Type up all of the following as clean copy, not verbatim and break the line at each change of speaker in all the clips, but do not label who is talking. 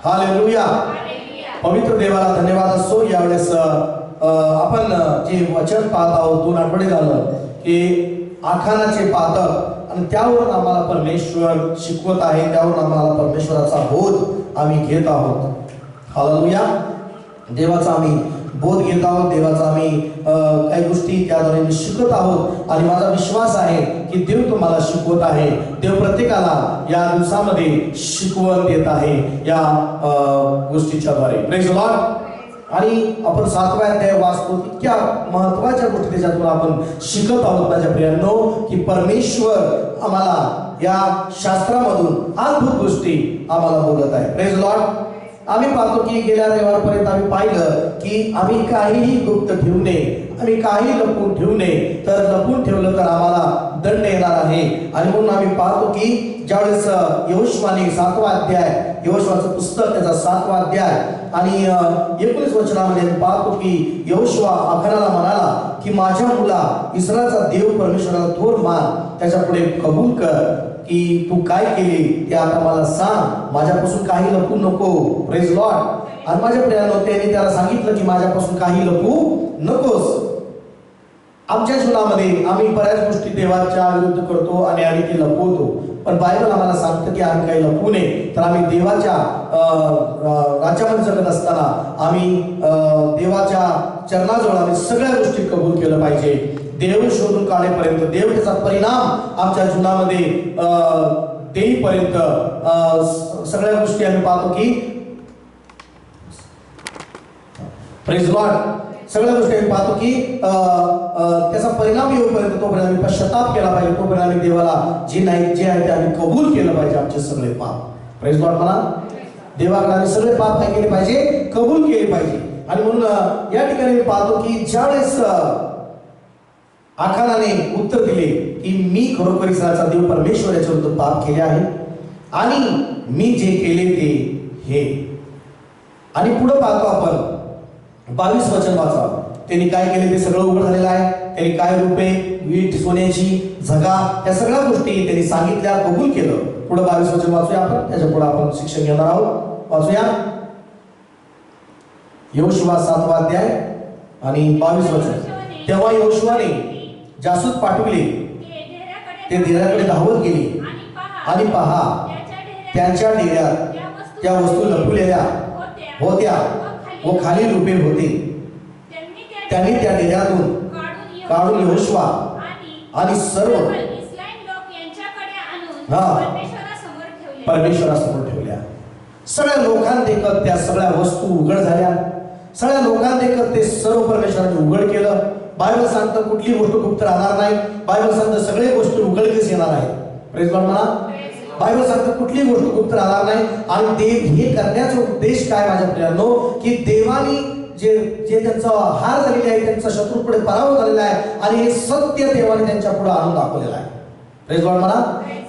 Hallelujah. पवित्र देवाला धन्यवाद असो. यावेळेस आपण जे वचन पाहत आहोत 2 आठवडे झालं की आखानाचे पातक आणि त्यावरून आम्हाला परमेश्वर शिकवत आहे, त्यावरून आम्हाला परमेश्वराचा बोध आम्ही घेत आहोत. हालेलुया. देवाचा आम्ही बोध घेत आहोत, देवाचा आम्ही काही गोष्टी त्याद्वारे शिकत आहोत आणि माझा विश्वास आहे की देव तुम्हाला शिकवत आहे. देव प्रत्येकाला या दिवसामध्ये शिकवण देत आहे या गोष्टीच्या द्वारे. Praise the Lord. आणि आपण 7व्या अध्याय वाचतो, इतक्या महत्वाच्या गोष्टी त्याच्यातून आपण शिकत आहोत माझ्या प्रियांनो, की परमेश्वर आम्हाला या शास्त्रामधून अद्भुत गोष्टी आम्हाला बोलत आहे. Praise the Lord. आम्ही पाहतो की गेल्या रविवारपर्यंत आम्ही पाहिलं की आम्ही काहीही गुप्त ठेवू नये, आम्ही काही लपून ठेवू नये, तर लपून ठेवलं तर आम्हाला दंड येणार आहे. आणि म्हणून आम्ही पाहतो की ज्यावेळेस यहोशुवाने 7वा अध्याय, यहोशुवाचं पुस्तक त्याचा 7वा अध्याय आणि 19 वचनामध्ये पाहतो की यहोशुवा आखानाला म्हणाला की माझ्या मुला इस्रायलचा देव परमेश्वराला थोर मान, त्याच्या पुढे कबूल कर की तू काय केले ते आता मला सांग, माझ्यापासून काही लपू नको. Praise lord. आणि माझ्या प्रियांनो, त्यांनी त्याला सांगितलं की माझ्यापासून काही लपू नकोस. आमच्या जीवनामध्ये आम्ही बऱ्याच गोष्टी देवाच्या विरुद्ध करतो आणि आम्ही ते लपवतो, पण बायबल आम्हाला सांगतं की आम्ही काही लपवू नये. तर आम्ही देवाच्या राज्यामध्ये जगत असताना आम्ही देवाच्या चरणाजवळ आम्ही सगळ्या गोष्टी कबूल केलं पाहिजे. देव शोधून काढेपर्यंत, देव त्याचा परिणाम आमच्या जीवनामध्ये देईपर्यंत सगळ्या गोष्टी आम्ही पाहतो की प्रेज लॉर्ड, सगळ्या गोष्टी आम्ही पाहतो की त्याचा परिणाम येऊपर्यंत तोपर्यंत आम्ही पश्चाताप केला पाहिजे, तोपर्यंत आम्ही देवाला जे नाही जे आहे ते आम्ही कबूल केलं पाहिजे आमचे सगळे पाप. Praise Lord. म्हणा देवाकडे आम्ही सगळे पाप काय केले पाहिजे, कबूल केले पाहिजे. आणि म्हणून या ठिकाणी मी पाहतो की ज्यावेळेस आखानाने उत्तर दिले की मी खरोखर इस्रायलचा देव परमेश्वर याच्या विरुद्ध पाप केले आहे आणि मी जे केले ते हे. आणि पुढे पाहतो आपण 22 वचन वाचा. त्यांनी काय केले ते सगळं उघड झालेलं आहे. त्यांनी काय रूपे, वीट, सोन्याची झगा, या सगळ्या गोष्टी त्यांनी सांगितल्या, कबूल केलं. पुढे 22 वचन वाचूया आपण, त्याच्या पुढे आपण शिक्षण घेणार आहोत. वाचूया यहोशुवा 7वा अध्याय आणि 22 वचन. तेव्हा यहोशुवाने जासूस पाठविले, ते डेऱ्याकडे धावत गेले आणि पहा त्यांच्या डेऱ्यात त्या वस्तू लपवलेल्या होत्या व खाली रुपे होते. त्यांनी त्या डेऱ्यातून काढून यहोशुवा आणि सर्व परमेश्वरासमोर ठेवल्या. सगळ्या लोकांदेखत त्या सगळ्या वस्तू उघड झाल्या. सगळ्या लोकांदेखत ते सर्व परमेश्वराने उघड केलं. बायबल सांगतं कुठली गोष्ट गुप्त राहणार नाही. बायबल सांगतं सगळे गोष्टी उघडकीस येणार आहेत. प्रेज लॉर्ड म्हणा. बायबल सांगतं कुठली गोष्ट गुप्त राहणार नाही. आणि देव हे करण्याचा उद्देश काय माझ्या प्रियांनो, की देवानी जे त्यांचा हार झालेला आहे, त्यांचा शत्रूपुढे पराभव झालेला आहे आणि हे सत्य देवाने त्यांच्या पुढे आणून दाखवलेलं आहे. प्रेज लॉर्ड म्हणा.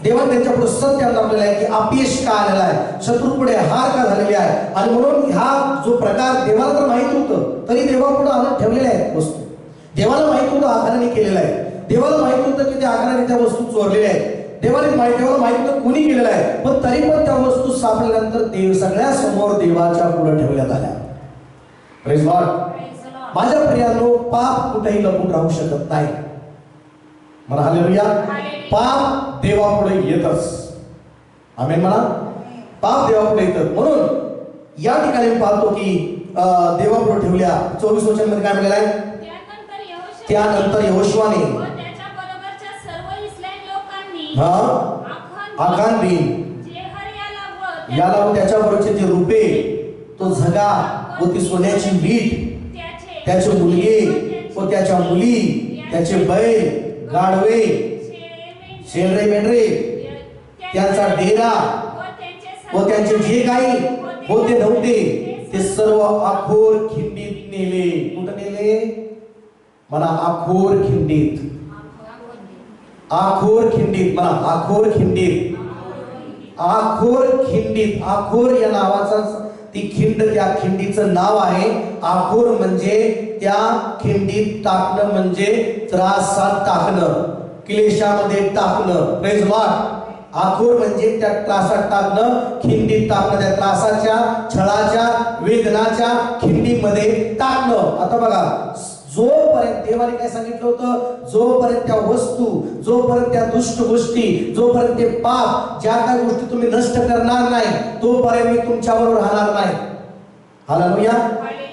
देवाने त्यांच्या पुढे सत्य आणून दाखवलेलं आहे की अपयश का आलेला आहे, शत्रूपुढे हार का झालेली आहे. आणि म्हणून हा जो प्रकार देवाला तर माहित होतं तरी देवापुढे आणून ठेवलेल्या आहेत वस्तू. देवाला माहित होतं आखानाने केलेलं आहे. देवाला माहित होतं की त्या आखानाने त्या वस्तू चोरलेल्या आहेत. देवाला माहित होतं कुणी केलेलं आहे, पण तरी पण त्या वस्तू सापडल्यानंतर देव सगळ्या समोर देवाच्या पुढे ठेवण्यात आल्या. Praise Lord. माझ्या प्रियांनो, पाप कुठेही लपून राहू शकत नाही. म्हणा हालेलुया. पाप देवापुढे येतच. आमेन म्हणा. पाप देवापुढे येतात. म्हणून या ठिकाणी पाहतो की देवापुढे ठेवल्या. 24 वचन मध्ये काय म्हटलेलं आहे, त्यानंतर यहोशुवाने आखान बिन याला व त्याच्या बरोबरचे जे रुपे, तो झगा व ती सोन्याची वीट, त्याचे मुलगे व त्याच्या मुली, त्याचे बैल, गाढवे, शेळरे, मेंढरे, त्यांचा डेरा व त्यांचे जे काही होते नव्हते ते सर्व आखोर खिंडीत नेले. कुठं नेले म्हणा, आखोर खिंडीत. आखोर खिंडीत म्हणा, आखोर खिंडीत. आखोर खिंडीत. आखोर या नावाचा ती खिंड, त्या खिंडीचं नाव आहे आखोर. म्हणजे त्या खिंडीत टाकणं म्हणजे त्रासात टाकणं, क्लेशामध्ये टाकणं. Praise Lord. आखोर म्हणजे त्या त्रासात टाकणं, खिंडीत टाकणं, त्या त्रासाच्या, छळाच्या, वेदनाच्या खिंडीमध्ये टाकणं. आता बघा, जोपर्यंत देवाने काय सांगितलं होतं, जोपर्यंत त्या वस्तू, जोपर्यंत त्या दुष्ट गोष्टी, जोपर्यंत ते पाप, ज्या काही गोष्टी तुम्ही नष्ट करणार नाही, तोपर्यंत मी तुमच्याबरोबर राहणार नाही. हालेलुया.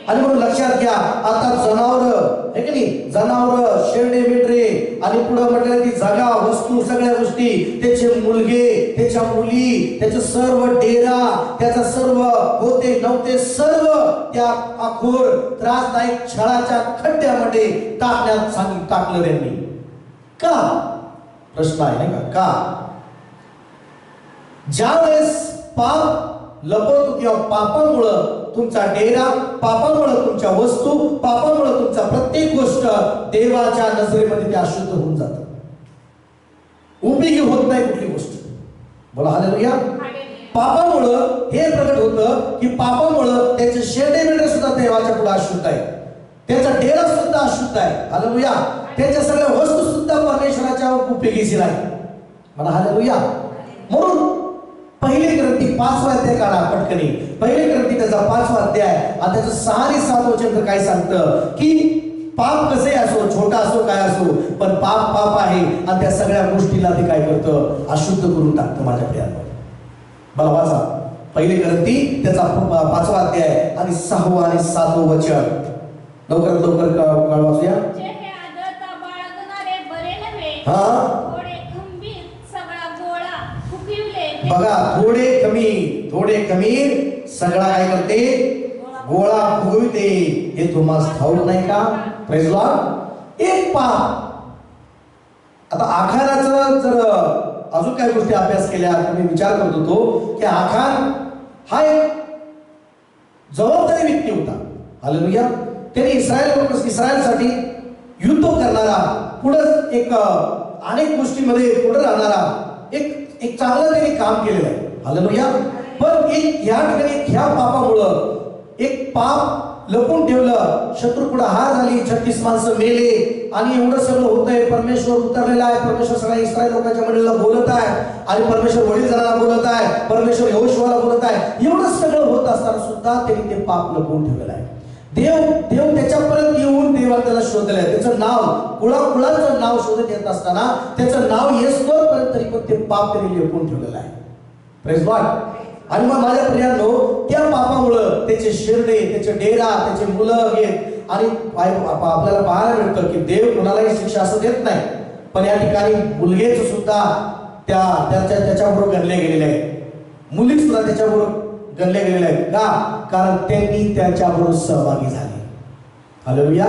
आणि म्हणून लक्षात घ्या, आता जनावर आहे की नाही, जनावर, शेरडे मेंढरे आणि पुढे म्हटलं ती जागा, वस्तू, सगळ्या गोष्टी, त्याचे मुलगे, त्याच्या मुली, त्याचे सर्व डेरा, त्याचा सर्व होते नव्हते सर्व त्या आखोर त्रासदायक छळाच्या खड्ड्यामध्ये टाकण्यात टाकलं त्यांनी. का? प्रश्न आहे नाही का? ज्यावेळेस पाप लपवतो किंवा पापामुळं तुमचा डेरा, पापामुळं तुमच्या वस्तू, पापामुळं तुमचा प्रत्येक गोष्ट देवाच्या नजरेमध्ये ते अशुद्ध होऊन जातं, उपयोगी होत नाही कुठली गोष्ट. बोला हालेलुया. पापामुळं हे प्रगट होतं की पापामुळं त्याचे शेडे मेंढरे सुद्धा देवाच्या पुढे अशुद्ध आहे, त्याचा डेरा सुद्धा अशुद्ध आहे. हालेलुया. त्याच्या सगळ्या वस्तू सुद्धा परमेश्वराच्या उपयोगीची नाही. मला हालेलुया. म्हणून पहिले ग्रंथी 5वा अध्याय काढा पटकनी. पहिले ग्रंथी त्याचा 5वा अध्याय आणि त्याचं 6 आणि 7 वचन काय सांगतं की पाप कसे असो, छोटा असो काय असो, पण पाप पाप आहे आणि त्या सगळ्या गोष्टीला ते काय करतं, अशुद्ध करून टाकतं माझ्या प्रियांनो. मला वाचा पहिले ग्रंथी त्याचा 5वा अध्याय आणि 6वं आणि 7वं वचन. लवकर लवकर वाचूया. हा बघा, थोडे कमी सगळा काय करते, गोळा फुगविते. हे तुम्हाला ठाऊक नाही का? Praise Lord. एक पाप. आता आखाराचा जर अजून काही गोष्टी अभ्यास केल्या मी विचार करत होतो की आखार हा एक जबाबदारी व्यक्ती होता. हालेलुया. त्याने इस्रायलसाठी युद्ध करणारा, पुढे एक अनेक गोष्टीमध्ये पुढे राहणारा एक चांगलं त्यांनी काम केलेलं आहे. हालेलुया. पण एक या ठिकाणी ह्या पापामुळं एक पाप लपून ठेवलं, शत्रू पुढे हार झाली, 36 माणसं मेले आणि एवढं सगळं होतंय. परमेश्वर उतरलेला आहे, परमेश्वर सगळ्या इस्रायल लोकांच्या मंडळीला बोलत आहे आणि परमेश्वर वडील जणांना बोलत आहे, परमेश्वर यहोशुआला बोलत आहे. एवढं सगळं होत असताना सुद्धा त्यांनी ते पाप लपवून ठेवलेलं आहे. देव त्याच्यापर्यंत येऊन देवाला त्याला शोधलंय. त्याचं नाव, कुळाचं नाव शोधत येत असताना त्याचं नाव येसतोपर्यंत तरी पण ते पाप त्यांनी लपवून ठेवलेलं आहे. Praise God. आणि मग माझ्या प्रियांनो, त्या पापामुळं त्याचे शिरडे, त्याचे डेरा, त्याचे मुलं हे आणि आपल्याला पाहायला मिळतं की देव कोणालाही शिक्षा असं देत नाही. पण या ठिकाणी मुलगेच सुद्धा त्याच्याबरोबर गणले गेलेले आहेत, मुली सुद्धा त्याच्याबरोबर गणले गेलेले आहेत. का? कारण त्यांनी त्याच्याबरोबर सहभागी झाले. हालेलुया.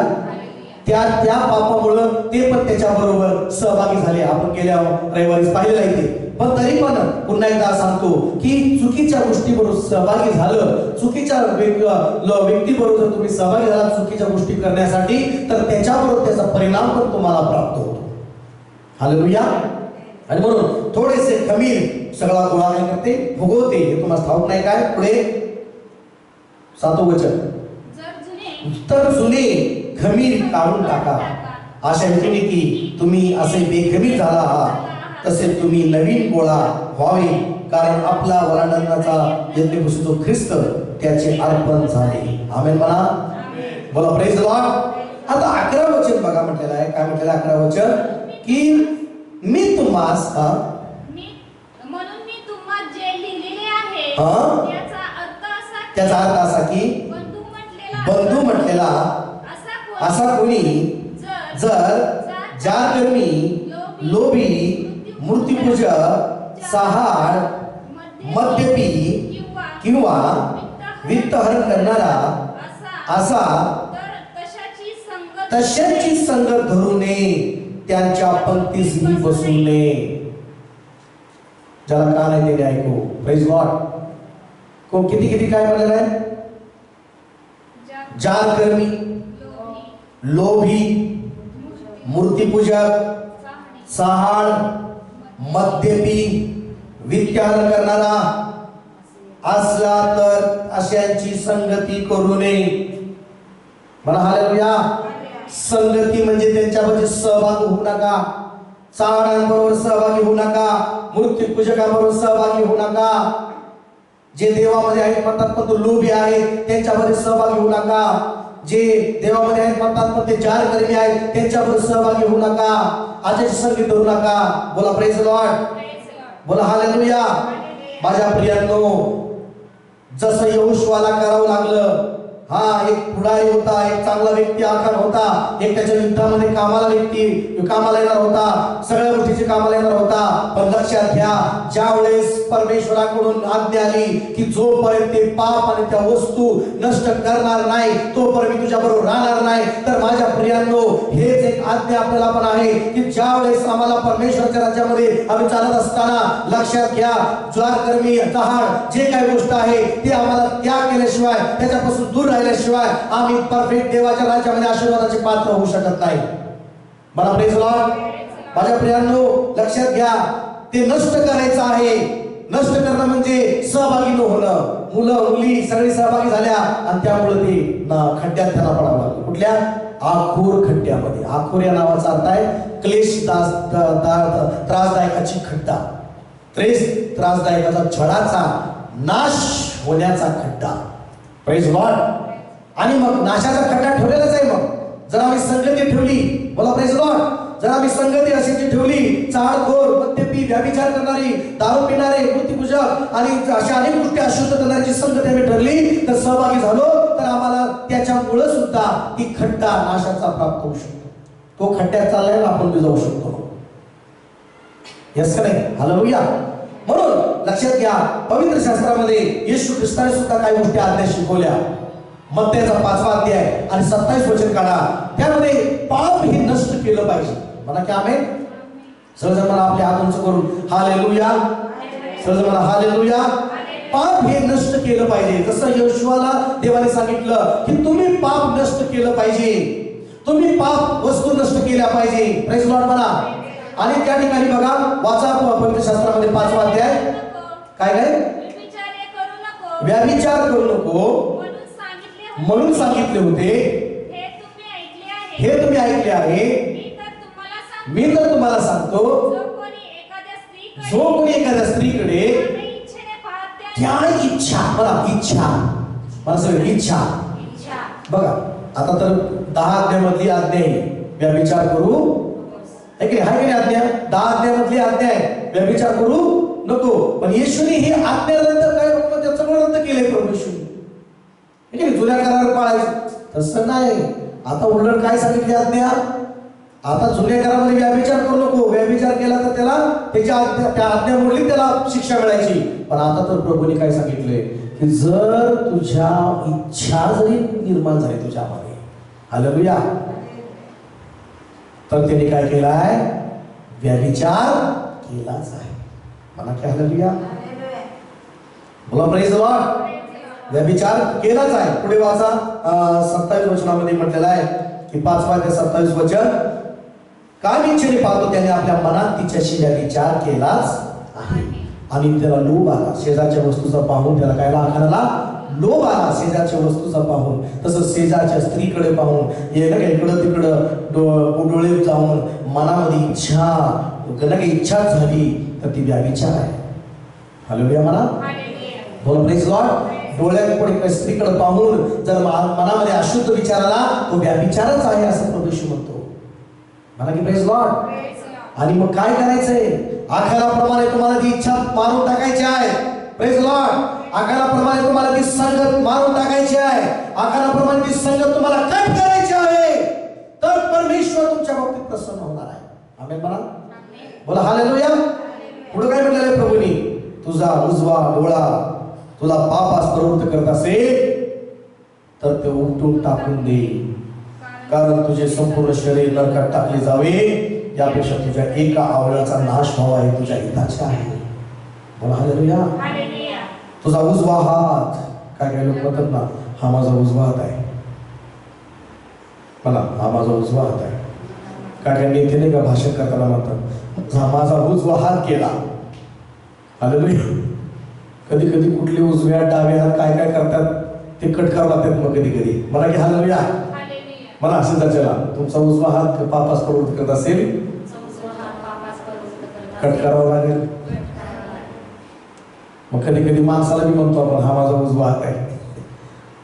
त्या पापामुळं ते पण त्याच्याबरोबर सहभागी झाले. आपण गेल्या रविवारीच पाहिलेलं आहे ते. पण तरी पण पुन्हा एकदा सांगतो की चुकीच्या गोष्टीबरोबर सहभागी झालं, चुकीच्या व्यक्तीबरोबर जर तुम्ही सहभागी झाला चुकीच्या गोष्टी करण्यासाठी, तर त्याच्याबरोबर त्याचा परिणाम पण तुम्हाला प्राप्त होतो. हालेलुया. आणि म्हणून थोडेसे खमीर सगळा गोळा काय करते, फुगवते. हे तुम्हाला ठाऊक नाही काय? पुढे 7वं वचन. तर जुने खमीर काढून टाका, अशा रीतीने की तुम्ही असे बेखमीर झाला आहात तसे तुम्ही नवीन गोळा व्हावे, कारण आपला वरांडणाचा यज्ञपशू जो ख्रिस्त त्याचे अर्पण झाले. आमेन म्हणा. बोला प्रेज द लॉर्ड. आता 11 वचन बघा म्हटलेलं आहे. काय म्हटलेलं 11 वचन? की मी तुम्हास त्याचा अर्थ असा की बंधू म्हटलेला असा कोणी जर जारकर्मी, लोभी, मूर्तिपूजक, सहाड, मद्यपी किंवा वित्तहरण करणारा असा तशाची संगत धरू नये, त्यांच्या पंक्तीस मी बसू नये. ज्याला कान आहे ते ऐकू. Praise God. किती काय म्हटलेलं आहे? जारकर्मी, लोभी, मूर्तिपूजक, सहाड, मद्यपी, वित्तहरण करणारा असला तर अशांची संगती करू नये. म्हणा हालेलुया. संगती म्हणजे त्यांच्यामध्ये सहभाग होऊ नका. चावडांबरोबर सहभागी होऊ नका, मूर्ती पूजकाबरोबर सहभागी होऊ नका, जे देवामध्ये आहेत म्हणतात पण तो लोभी आहेत त्यांच्यामध्ये सहभागी होऊ नका, जे देवामध्ये आहेत म्हणतात पण ते जारकर्मी आहेत त्यांच्याबरोबर सहभागी होऊ नका, आजची संगीत धरू नका. बोला प्रेज लॉर्ड, बोला हालेलुया. माझ्या प्रियांनो, जसं यहोशुआला करावं लागलं, हा एक पुढारी होता, एक चांगला व्यक्ती आखान होता, एक त्याच्या युद्धामध्ये कामाला येणार होता, सगळ्या गोष्टीचे कामाला येणार होता. पण लक्षात घ्या, ज्या वेळेस परमेश्वराकडून आज्ञा आली की जोपर्यंत ते पाप आणि त्या वस्तू नष्ट करणार नाही तोपर्यंत मी तुझ्या बरोबर राहणार नाही. तर माझ्या प्रियांनो, हेच एक आज्ञा आपल्याला पण आहे की ज्या वेळेस आम्हाला परमेश्वराच्या राज्यामध्ये आम्ही चालत असताना लक्षात घ्या, ज्वारकर्मी जहाड जे काही गोष्ट आहे ते आम्हाला त्याग केल्याशिवाय, त्याच्यापासून दूर राहिल्याशिवाय आम्ही परफेक्ट देवाच्या राज्यामध्ये आशीर्वादाचे पात्र होऊ शकत नाही. मला प्रेज लॉर्ड. माझ्या प्रियांनो, लक्षात घ्या, ते नष्ट करायचं आहे. नष्ट करणं म्हणजे सहभागी न होणं. मुलं मुली सगळे सहभागी झाल्या आणि त्यामुळे ते खड्ड्यात त्यांना पडावं लागलं. कुठल्या? आखूर खड्ड्यामध्ये. आखूर या नावाचा अर्थ आहे क्लेश त्रासदायकाची खड्डा, त्रासदायकाचा छळाचा नाश होण्याचा खड्डा. Praise lord. आणि मग नाशाचा खड्डा ठेवलेलाच आहे. मग जर आम्ही संगती ठेवली, बोला प्रेज लॉर्ड, जर आम्ही संगती अशी ठेवली, चाळखोर, मद्यपी, व्यभिचार करणारी, दारू पिणारे, मूर्तिपूजक आणि अशा अनेक गोष्टी अशुद्ध करण्याची संगती आम्ही ठरली, तर सहभागी झालो, तर आम्हाला त्याच्यामुळे सुद्धा ती खड्डा नाशाचा प्राप्त होऊ शकतो. तो खड्ड्यात चाललाय, आपण बी जाऊ शकतो. यस का नाही? हालेलुया. म्हणून लक्षात घ्या, पवित्र शास्त्रामध्ये येशू ख्रिस्ताने सुद्धा काही गोष्टी आज्ञा शिकवल्या. मत्तेचा 5वा अध्याय आणि 27 वचन काढा. त्यामध्ये पाप हे नष्ट केलं पाहिजे. म्हणा की आमेन. सहज मला आपले हात उंच करून हालेलुया, सहज मला हालेलुया. पाप हे नष्ट केलं पाहिजे. जसं यहोशुआला देवाने सांगितलं की तुम्ही पाप नष्ट केलं पाहिजे, तुम्ही पाप वस्तू नष्ट केल्या पाहिजे. प्रेज लॉर्ड म्हणा. आणि त्या ठिकाणी बघा, वाचा पवित्र शास्त्रामध्ये 5वा अध्याय. काय काय? व्यभिचार करू नको म्हणून सांगितले होते, हे तुम्ही ऐकले आहे. मी तर तुम्हाला सांगतो, जो कोणी एखाद्या स्त्रीकडे त्या इच्छा, मला इच्छा, मला सगळं इच्छा. बघा आता तर 10 आज्ञामधली आज्ञा आहे व्यभिचार करू, आहे की नाही आज्ञा? 10 आज्ञामधली आज्ञा आहे व्यभिचार करू नको. पण येशूने ही आज्ञानंतर काय त्याचं रद्द केले परमेश्वरने. जुन्या करार पाळायचं तसं नाही. आता उलट काय सांगितली आज्ञा? आता जुन्या करारामध्ये व्यभिचार करू नको, व्यभिचार केला तर त्याला त्या आज्ञा मोडली, त्याला शिक्षा मिळायची. पण आता तर प्रभूने काय सांगितलंय की जर तुझ्या इच्छा जरी निर्माण झाली तुझ्यामध्ये, हालेलुया, तर त्याने काय केलाय? व्यभिचार केलाच आहे. मला काय हालेलुया, बोला प्रेज लॉर्ड. व्यभिचार केलाच आहे. पुढे वाचा 27 वचनामध्ये म्हटलेलं आहे की 5वा ते 27 वचन. काय इच्छेने पाहतो त्याने आपल्या मनात तिच्याशी व्यभिचार केलाच आहे आणि त्याला लोभ आला शेजारच्या वस्तूचा पाहून. त्याला काय आखाला? लोभ आला शेजारच्या वस्तूचा पाहून. तसं शेजारच्या स्त्रीकडे पाहून इकडं तिकडं डोळे जाऊन मनामध्ये इच्छा झाली तर ती व्यभिचार आहे. हालेलुया म्हणा, बोला प्रेज लॉर्ड. डोळ्यात स्त्रीकडे पाहून जर मनामध्ये अशुद्ध विचार आला तो व्यभिचारच आहे असं प्रभू म्हणतो. म्हणा की प्रेज लॉर्ड. आणि मग काय करायचंय? आखाराप्रमाणे तुम्हाला ती इच्छा मारून टाकायची आहे. Praise Lord. आकाराप्रमाणे तुम्हाला ती संगत मारून टाकायची आहे. आकाराप्रमाणे ती संगत तुम्हाला कट करायची आहे. तर परमेश्वर तुमच्या बाबतीत प्रसन्न होणार आहे. आमेन म्हणा, बोला हालेलुया. पुढे काय म्हटलेलं आहे प्रभूनी? तुझा उजवा डोळा तुला पापास प्रवृत्त करत असेल तर ते उपटून टाकून दे, कारण तुझे संपूर्ण शरीर नरकात टाकले जावे यापेक्षा तुझ्या एका आवळ्याचा नाश व्हावा हे तुझ्या हिताचे आहे. बोला हालेलुया. तुझा उजवा हात, काय लोक म्हणतात ना, हा माझा उजवा हात आहे, मला हा माझा उजवा हात आहे. काय नेते नाही का भाषण करताना म्हणतात हा माझा उजवा हात केला. हालेलुया. कधी कधी कुठले उजव्या डाव्या काय काय करतात ते कट करावं लागतात. मग कधी कधी मला की हालेलुया, मला असं चला तुमचा उजवा हात पापास प्रवृत्त करत असेल कट करावं लागेल. मग कधी कधी माणसाला मी म्हणतो आपण हा माझा उजवा हात आहे,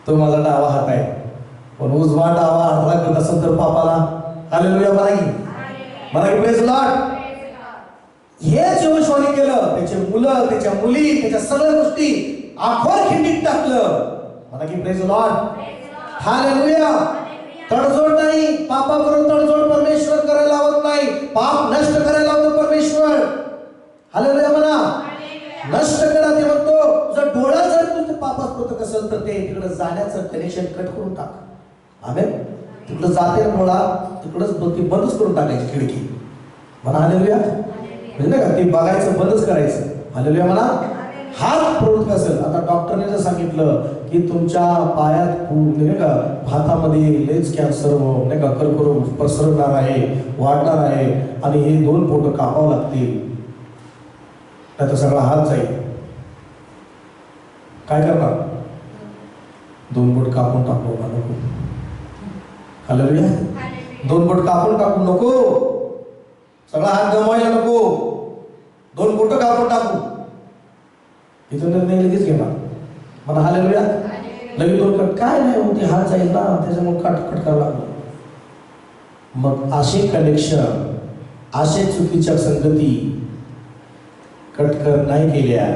तो माझा डावा हात आहे. पण उजवा डावा हातला करत असेल तर पापाला हालेलुया म्हणा की, म्हणा की प्रेज लॉर्ड. हेच यहोशुआने केलं. त्याचे मुलं, त्याच्या मुली, त्याच्या सगळ्या गोष्टी आखोर खिंडीत टाकलं. म्हणा की प्रेज लॉर्ड. हालेलुया. तडजोड नाही, पापाबरोबर तडजोड परमेश्वर करायला लावत नाही. पाप नष्ट करायला लावतो परमेश्वर. हालेलुया म्हणा. नष्ट करा ते म्हणतो. जर डोळा जर तुझं पापात होत असेल तर ते तिकडे जाण्याचं कनेक्शन कट करून टाक. आमेन. तिकडे जाते डोळा, तिकडच ती बंदच करून टाकायची खिडकी. म्हणा हालेलुया. म्हणजे नाही का ते बघायचं बंदच करायचं. हालेलुया म्हणा. हात प्रवृत्त असेल. आता डॉक्टरने जर सांगितलं की तुमच्या पायात खूप नाही का हातामध्ये लेज कॅन्सर नाही का कर्करोग पसरणार आहे, वाढणार आहे आणि हे 2 बोटं कापावं लागतील, त्याचा सगळा हात जाईल. काय करणार? 2 बोट कापून टाकू नको. हालेलुया. 2 बोट कापून टाकू नको. सगळा हात गमवायला नको. 2 बोट कापून टाकू. इथं निर्णय लगेच घेणार. मला हालेलुया. लगेच 2 कट काय नाही होते, हात जाईल ना, त्याच्यामुळे कट करावं लागलं. मग असे कनेक्शन, असे चुकीच्या संगती कटकर नाही केल्या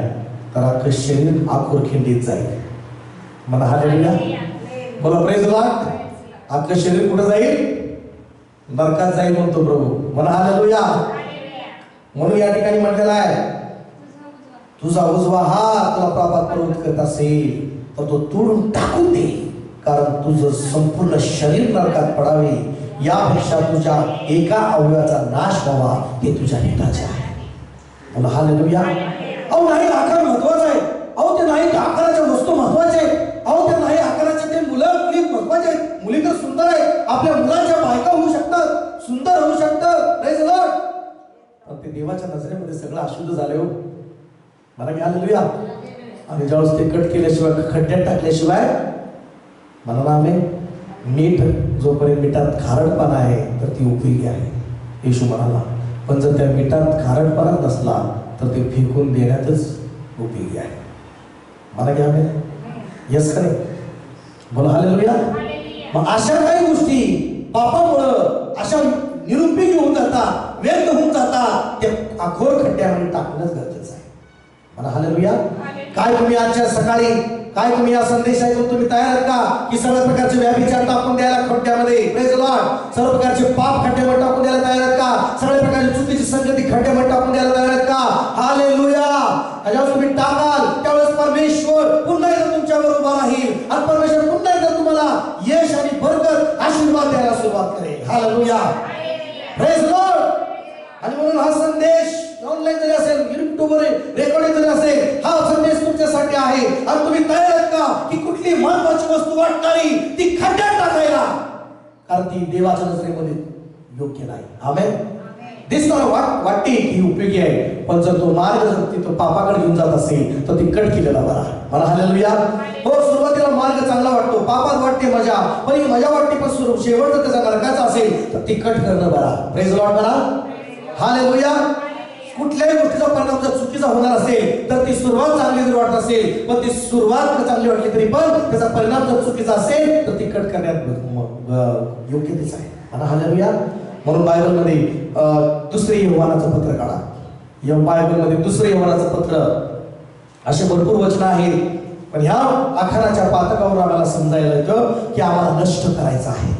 तर अख्खं शरीर आखोर खिंडीत जाईल. मला हालेलुया. बोला प्रेज लॉर्ड. अख्खं शरीर कुठं जाईल? नरकात जाईल म्हणतो प्रभू. मला हालेलुया. म्हणून या ठिकाणी म्हटलेलं आहे तुझा उजवा हात तुला पापात प्रवृत्त करत असेल तर तो तोडून टाकून दे, कारण तुझं संपूर्ण शरीर नरकात पडावे यापेक्षा तुझ्या एका अवयवाचा नाश व्हावा हे तुझ्या हिताचे आहे. मला हालेलुया. अहो नाही आकार महत्वाचा आहे. अहो ते नाही आकाराच्या वस्तू महत्वाच्या आहेत. अहो ते नाही आकाराचे ते मुलं मुली महत्वाचे आहेत. मुली तर सुंदर आहेत. आपल्या मुलांच्या बायका होऊ शकतात, सुंदर होऊ शकतात. Praise Lord. पण ते देवाच्या नजरेमध्ये सगळं अशुद्ध झाले हो. मला काय हालेलुया. आणि ज्यावेळेस ते कट केल्याशिवाय, खड्ड्यात टाकल्याशिवाय मला ना आम्ही मीठ जोपर्यंत मिठात खारटपणा आहे तर ती उपयोगी आहे येशू म्हणाला. पण जर त्या मिठात खारटपणा नसला तर ते फेकून देण्यातच उपयोगी आहे. मला काय आम्ही यस खरे. बोला हालेलुया. मग अशा काही गोष्टी पापामुळं अशा निरुपयोगी होऊन जातात, व्यर्थ होऊन जातात. ते आखोर खड्ड्यामध्ये टाकणंच गरजेचं आहे. मला हालेलुया. काय तुम्ही आजच्या सकाळी काय तुम्ही या संदेश ऐकून तुम्ही तयार आहात का की सर्व प्रकारचे व्याभिचार टाकून द्यायला खड्ड्यामध्ये? Praise Lord. सर्व प्रकारचे पाप खड्ड्यामध्ये टाकून द्यायला तयार आहेत का? सगळ्या प्रकारची चुकीची संगती खड्ड्यामध्ये टाकून द्यायला तयार आहेत का? हालेलुया. ज्यावेळेस तुम्ही टाकाल त्यावेळेस परमेश्वर पुन्हा एकदा तुमच्यावर उभा राहील आणि परमेश्वर पुन्हा एकदा तुम्हाला यश आणि बरकत आशीर्वाद द्यायला सुरुवात करेल. हालेलुया. Praise lord. आणि म्हणून हा संदेश ऑनलाईन जरी असेल, युट्यूबवर रेकॉर्डिंग जरी असेल, हा संदेश तुमच्यासाठी आहे. आणि तुम्ही तयार आहात का की कुठली महत्वाची वस्तू वाटणारी ती खड्ड्यात टाकायला? कारण ती देवाच्या नजरेमध्ये योग्य नाही. आमेन. दिसताना वाटते की उपयोगी आहे, पण जर तो मार्ग जर तिथं पापाकडे घेऊन जात असेल तर ती कट केलेला बरा. मला हालेलुया. हो, सुरुवातीला मार्ग चांगला वाटतो, पापात वाटते मजा, पण ही मजा वाटते पण शेवट जर त्याचा नरकाचा असेल तर ती कट करणं बरा. प्रेज लॉर्ड म्हणा. हालेलुया. कुठल्याही गोष्टीचा परिणाम जर चुकीचा होणार असेल तर ती सुरुवात चांगली जर वाटत असेल, पण ती सुरुवात चांगली वाटली तरी पण त्याचा परिणाम जर चुकीचा असेल तर ती कट करण्यात योग्यतेच आहे. आणि हालेलुया. म्हणून बायबलमध्ये दुसरे योहानाचं पत्र काढा. बायबलमध्ये दुसरे योहानाचं पत्र असे भरपूर वचन आहेत. पण ह्या आखाराच्या पातकावर आम्हाला समजायला येतं की आम्हाला नष्ट करायचं आहे.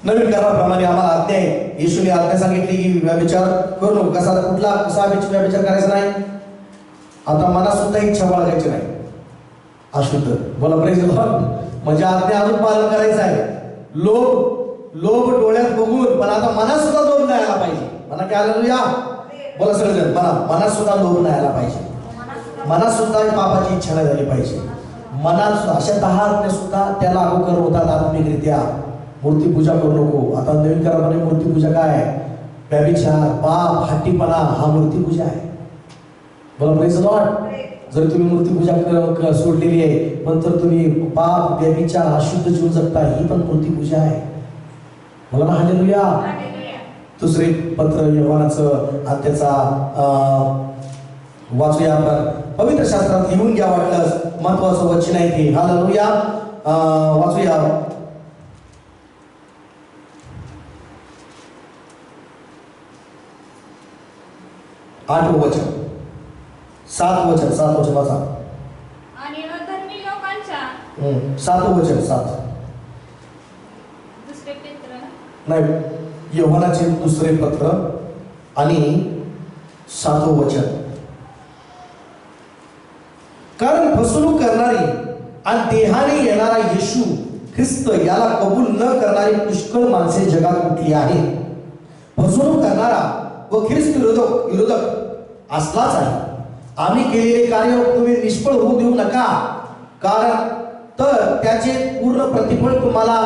नवीन कराराप्रमाणे आम्हाला आज्ञा आहे. येशूने आज्ञा सांगितली की व्यभिचार करू नको. कसा व्यभिचार करायचा नाही? आता मनात सुद्धा इच्छा बाळगायची नाही. अशुद्ध. बोला प्रेज लॉर्ड. म्हणजे आज्ञा अजून पालन करायचं आहे. लोभ डोळ्यात बघून, पण आता मनात सुद्धा लोभ नाही आला पाहिजे. म्हणा की हालेलुया. बोला सगळेजण. मनात सुद्धा लोभ नाही आला पाहिजे. मनात सुद्धा पापाची इच्छा नाही झाली पाहिजे. मनात सुद्धा अशा 10 आज्ञा सुद्धा त्याला लागू करत होतात आत्मिकरित्या. मूर्तीपूजा करू नको. आता नवीन करारामध्ये मूर्तीपूजा काय आहे? व्यभिचार, पाप, हट्टीपणा हा मूर्तीपूजा आहे. बोला प्रेज लॉर्ड. जर तुम्ही मूर्तीपूजा सोडलेली आहे पण जर तुम्ही पाप, व्यभिचार, अशुद्ध जीवन जगता, ही पण मूर्तीपूजा आहे. बोला ना हालेलुया. दुसरे पत्र योहानाचं आणि त्याचा वाचूया आपण. पवित्र शास्त्रात लिहून घ्या वाटलंच, महत्वाचं वचन आहे ते. हालेलुया. वाचूया. 8 वचन, 7 वचन वाचा.
आणि अधर्मी लोकांच्या
7 वचन, 7
दुसरे पत्र
नाही, योहानाचे दुसरे पत्र आणि 7 वचन. कारण फसवणूक करणारी आणि देहाने येणारा येशू ख्रिस्त याला कबूल न करणारी पुष्कळ माणसे जगात उठली आहे. फसवणूक करणारा व ख्रिस्त विरोधक असलाच आहे. आम्ही केलेले कार्य तुम्ही निष्फळ होऊ देऊ नका, कारण तर त्याचे पूर्ण प्रतिफळ तुम्हाला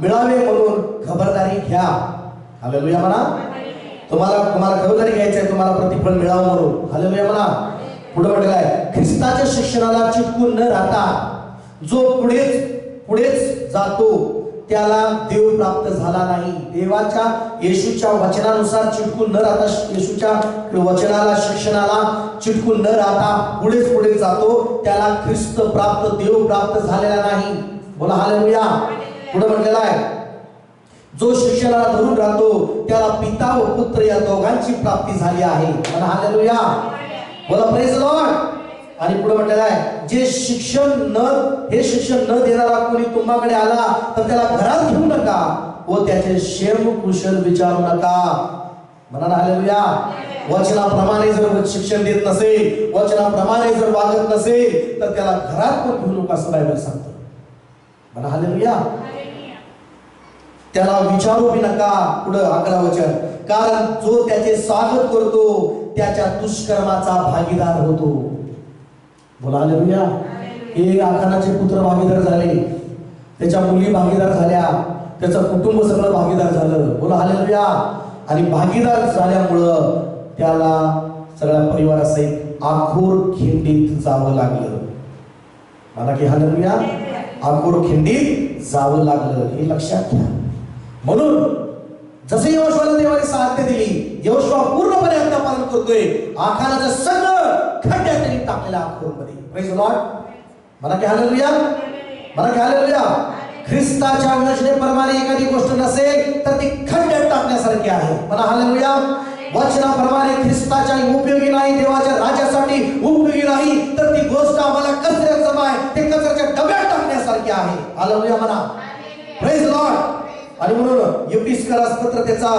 मिळावे म्हणून खबरदारी घ्या. हालेलुया म्हणा. तुम्हाला खबरदारी घ्यायची आहे, तुम्हाला प्रतिफळ मिळावं म्हणून. हालेलुया म्हणा. पुढे म्हटलेलं आहे, ख्रिस्ताच्या शिक्षणाला चिटकून न राहता जो पुढेच जातो त्याला देव प्राप्त झाला नाही. देवाच्या येशूच्या वचनानुसार चिटकून न राहता, येशूच्या वचनाला शिक्षणाला चिटकून न राहता पुढे जातो त्याला ख्रिस्त प्राप्त, देव प्राप्त झालेला नाही. बोला हालेलुया. पुढे म्हटलेलं आहे, जो शिक्षणाला धरून राहतो त्याला पिता व पुत्र या दोघांची प्राप्ती झाली आहे. म्हणा हालेलुया. बोला प्रेज लॉर्ड. आणि पुढे म्हटलेलं आहे, हे शिक्षण न देणारा कोणी तुम्हाकडे आला तर त्याला घरात घेऊ नका व त्याचे क्षेम कुशल विचारू नका. म्हणा हालेलुया. वचनाप्रमाणे जर शिक्षण देत नसेल, वचनाप्रमाणे जर वागत नसेल तर त्याला घरात पण घेऊ नका असं बायबल सांगतं. म्हणा हालेलुया. त्याला विचारू बी नका. पुढे 11 वचन, कारण जो त्याचे स्वागत करतो त्याच्या दुष्कर्माचा भागीदार होतो. बोला हालेलुया. हे आखानाचे पुत्र भागीदार झाले, त्याच्या मुली भागीदार झाल्या, त्याचं कुटुंब सगळं भागीदार झालं. बोला हालेलुया. आणि भागीदार झाल्यामुळं त्याला सगळ्या परिवारासहित आखोर खिंडीत जावं लागलं. मला की हालेलुया. आखोर खिंडीत जावं लागलं, हे लक्षात घ्या. म्हणून जसे यहोशुआला देवाने साध्य दिली, यहोशुआ पूर्णपणे आज्ञापालन करतोय. आखानाचं सगळं खड्ड्यात त्यांनी टाकलेलं आखोरमध्ये. Praise the Lord. म्हणा की हालेलुया. म्हणा की हालेलुया. ख्रिस्ताच्या योजनेप्रमाणे एखादी गोष्ट नसेल तर ती खड्ड्यात टाकण्यासारखी आहे. म्हणा हालेलुया. वचनाप्रमाणे ख्रिस्ताच्या उपयोगी नाही, देवाच्या राज्यासाठी उपयोगी नाही, तर ती गोष्ट आम्हाला कचऱ्यात जमा आहे, ते कचऱ्याच्या डब्यात टाकण्यासारखी आहे. हालेलुया म्हणा. Praise the Lord. आणि म्हणून एफिसकरास पत्र त्याचा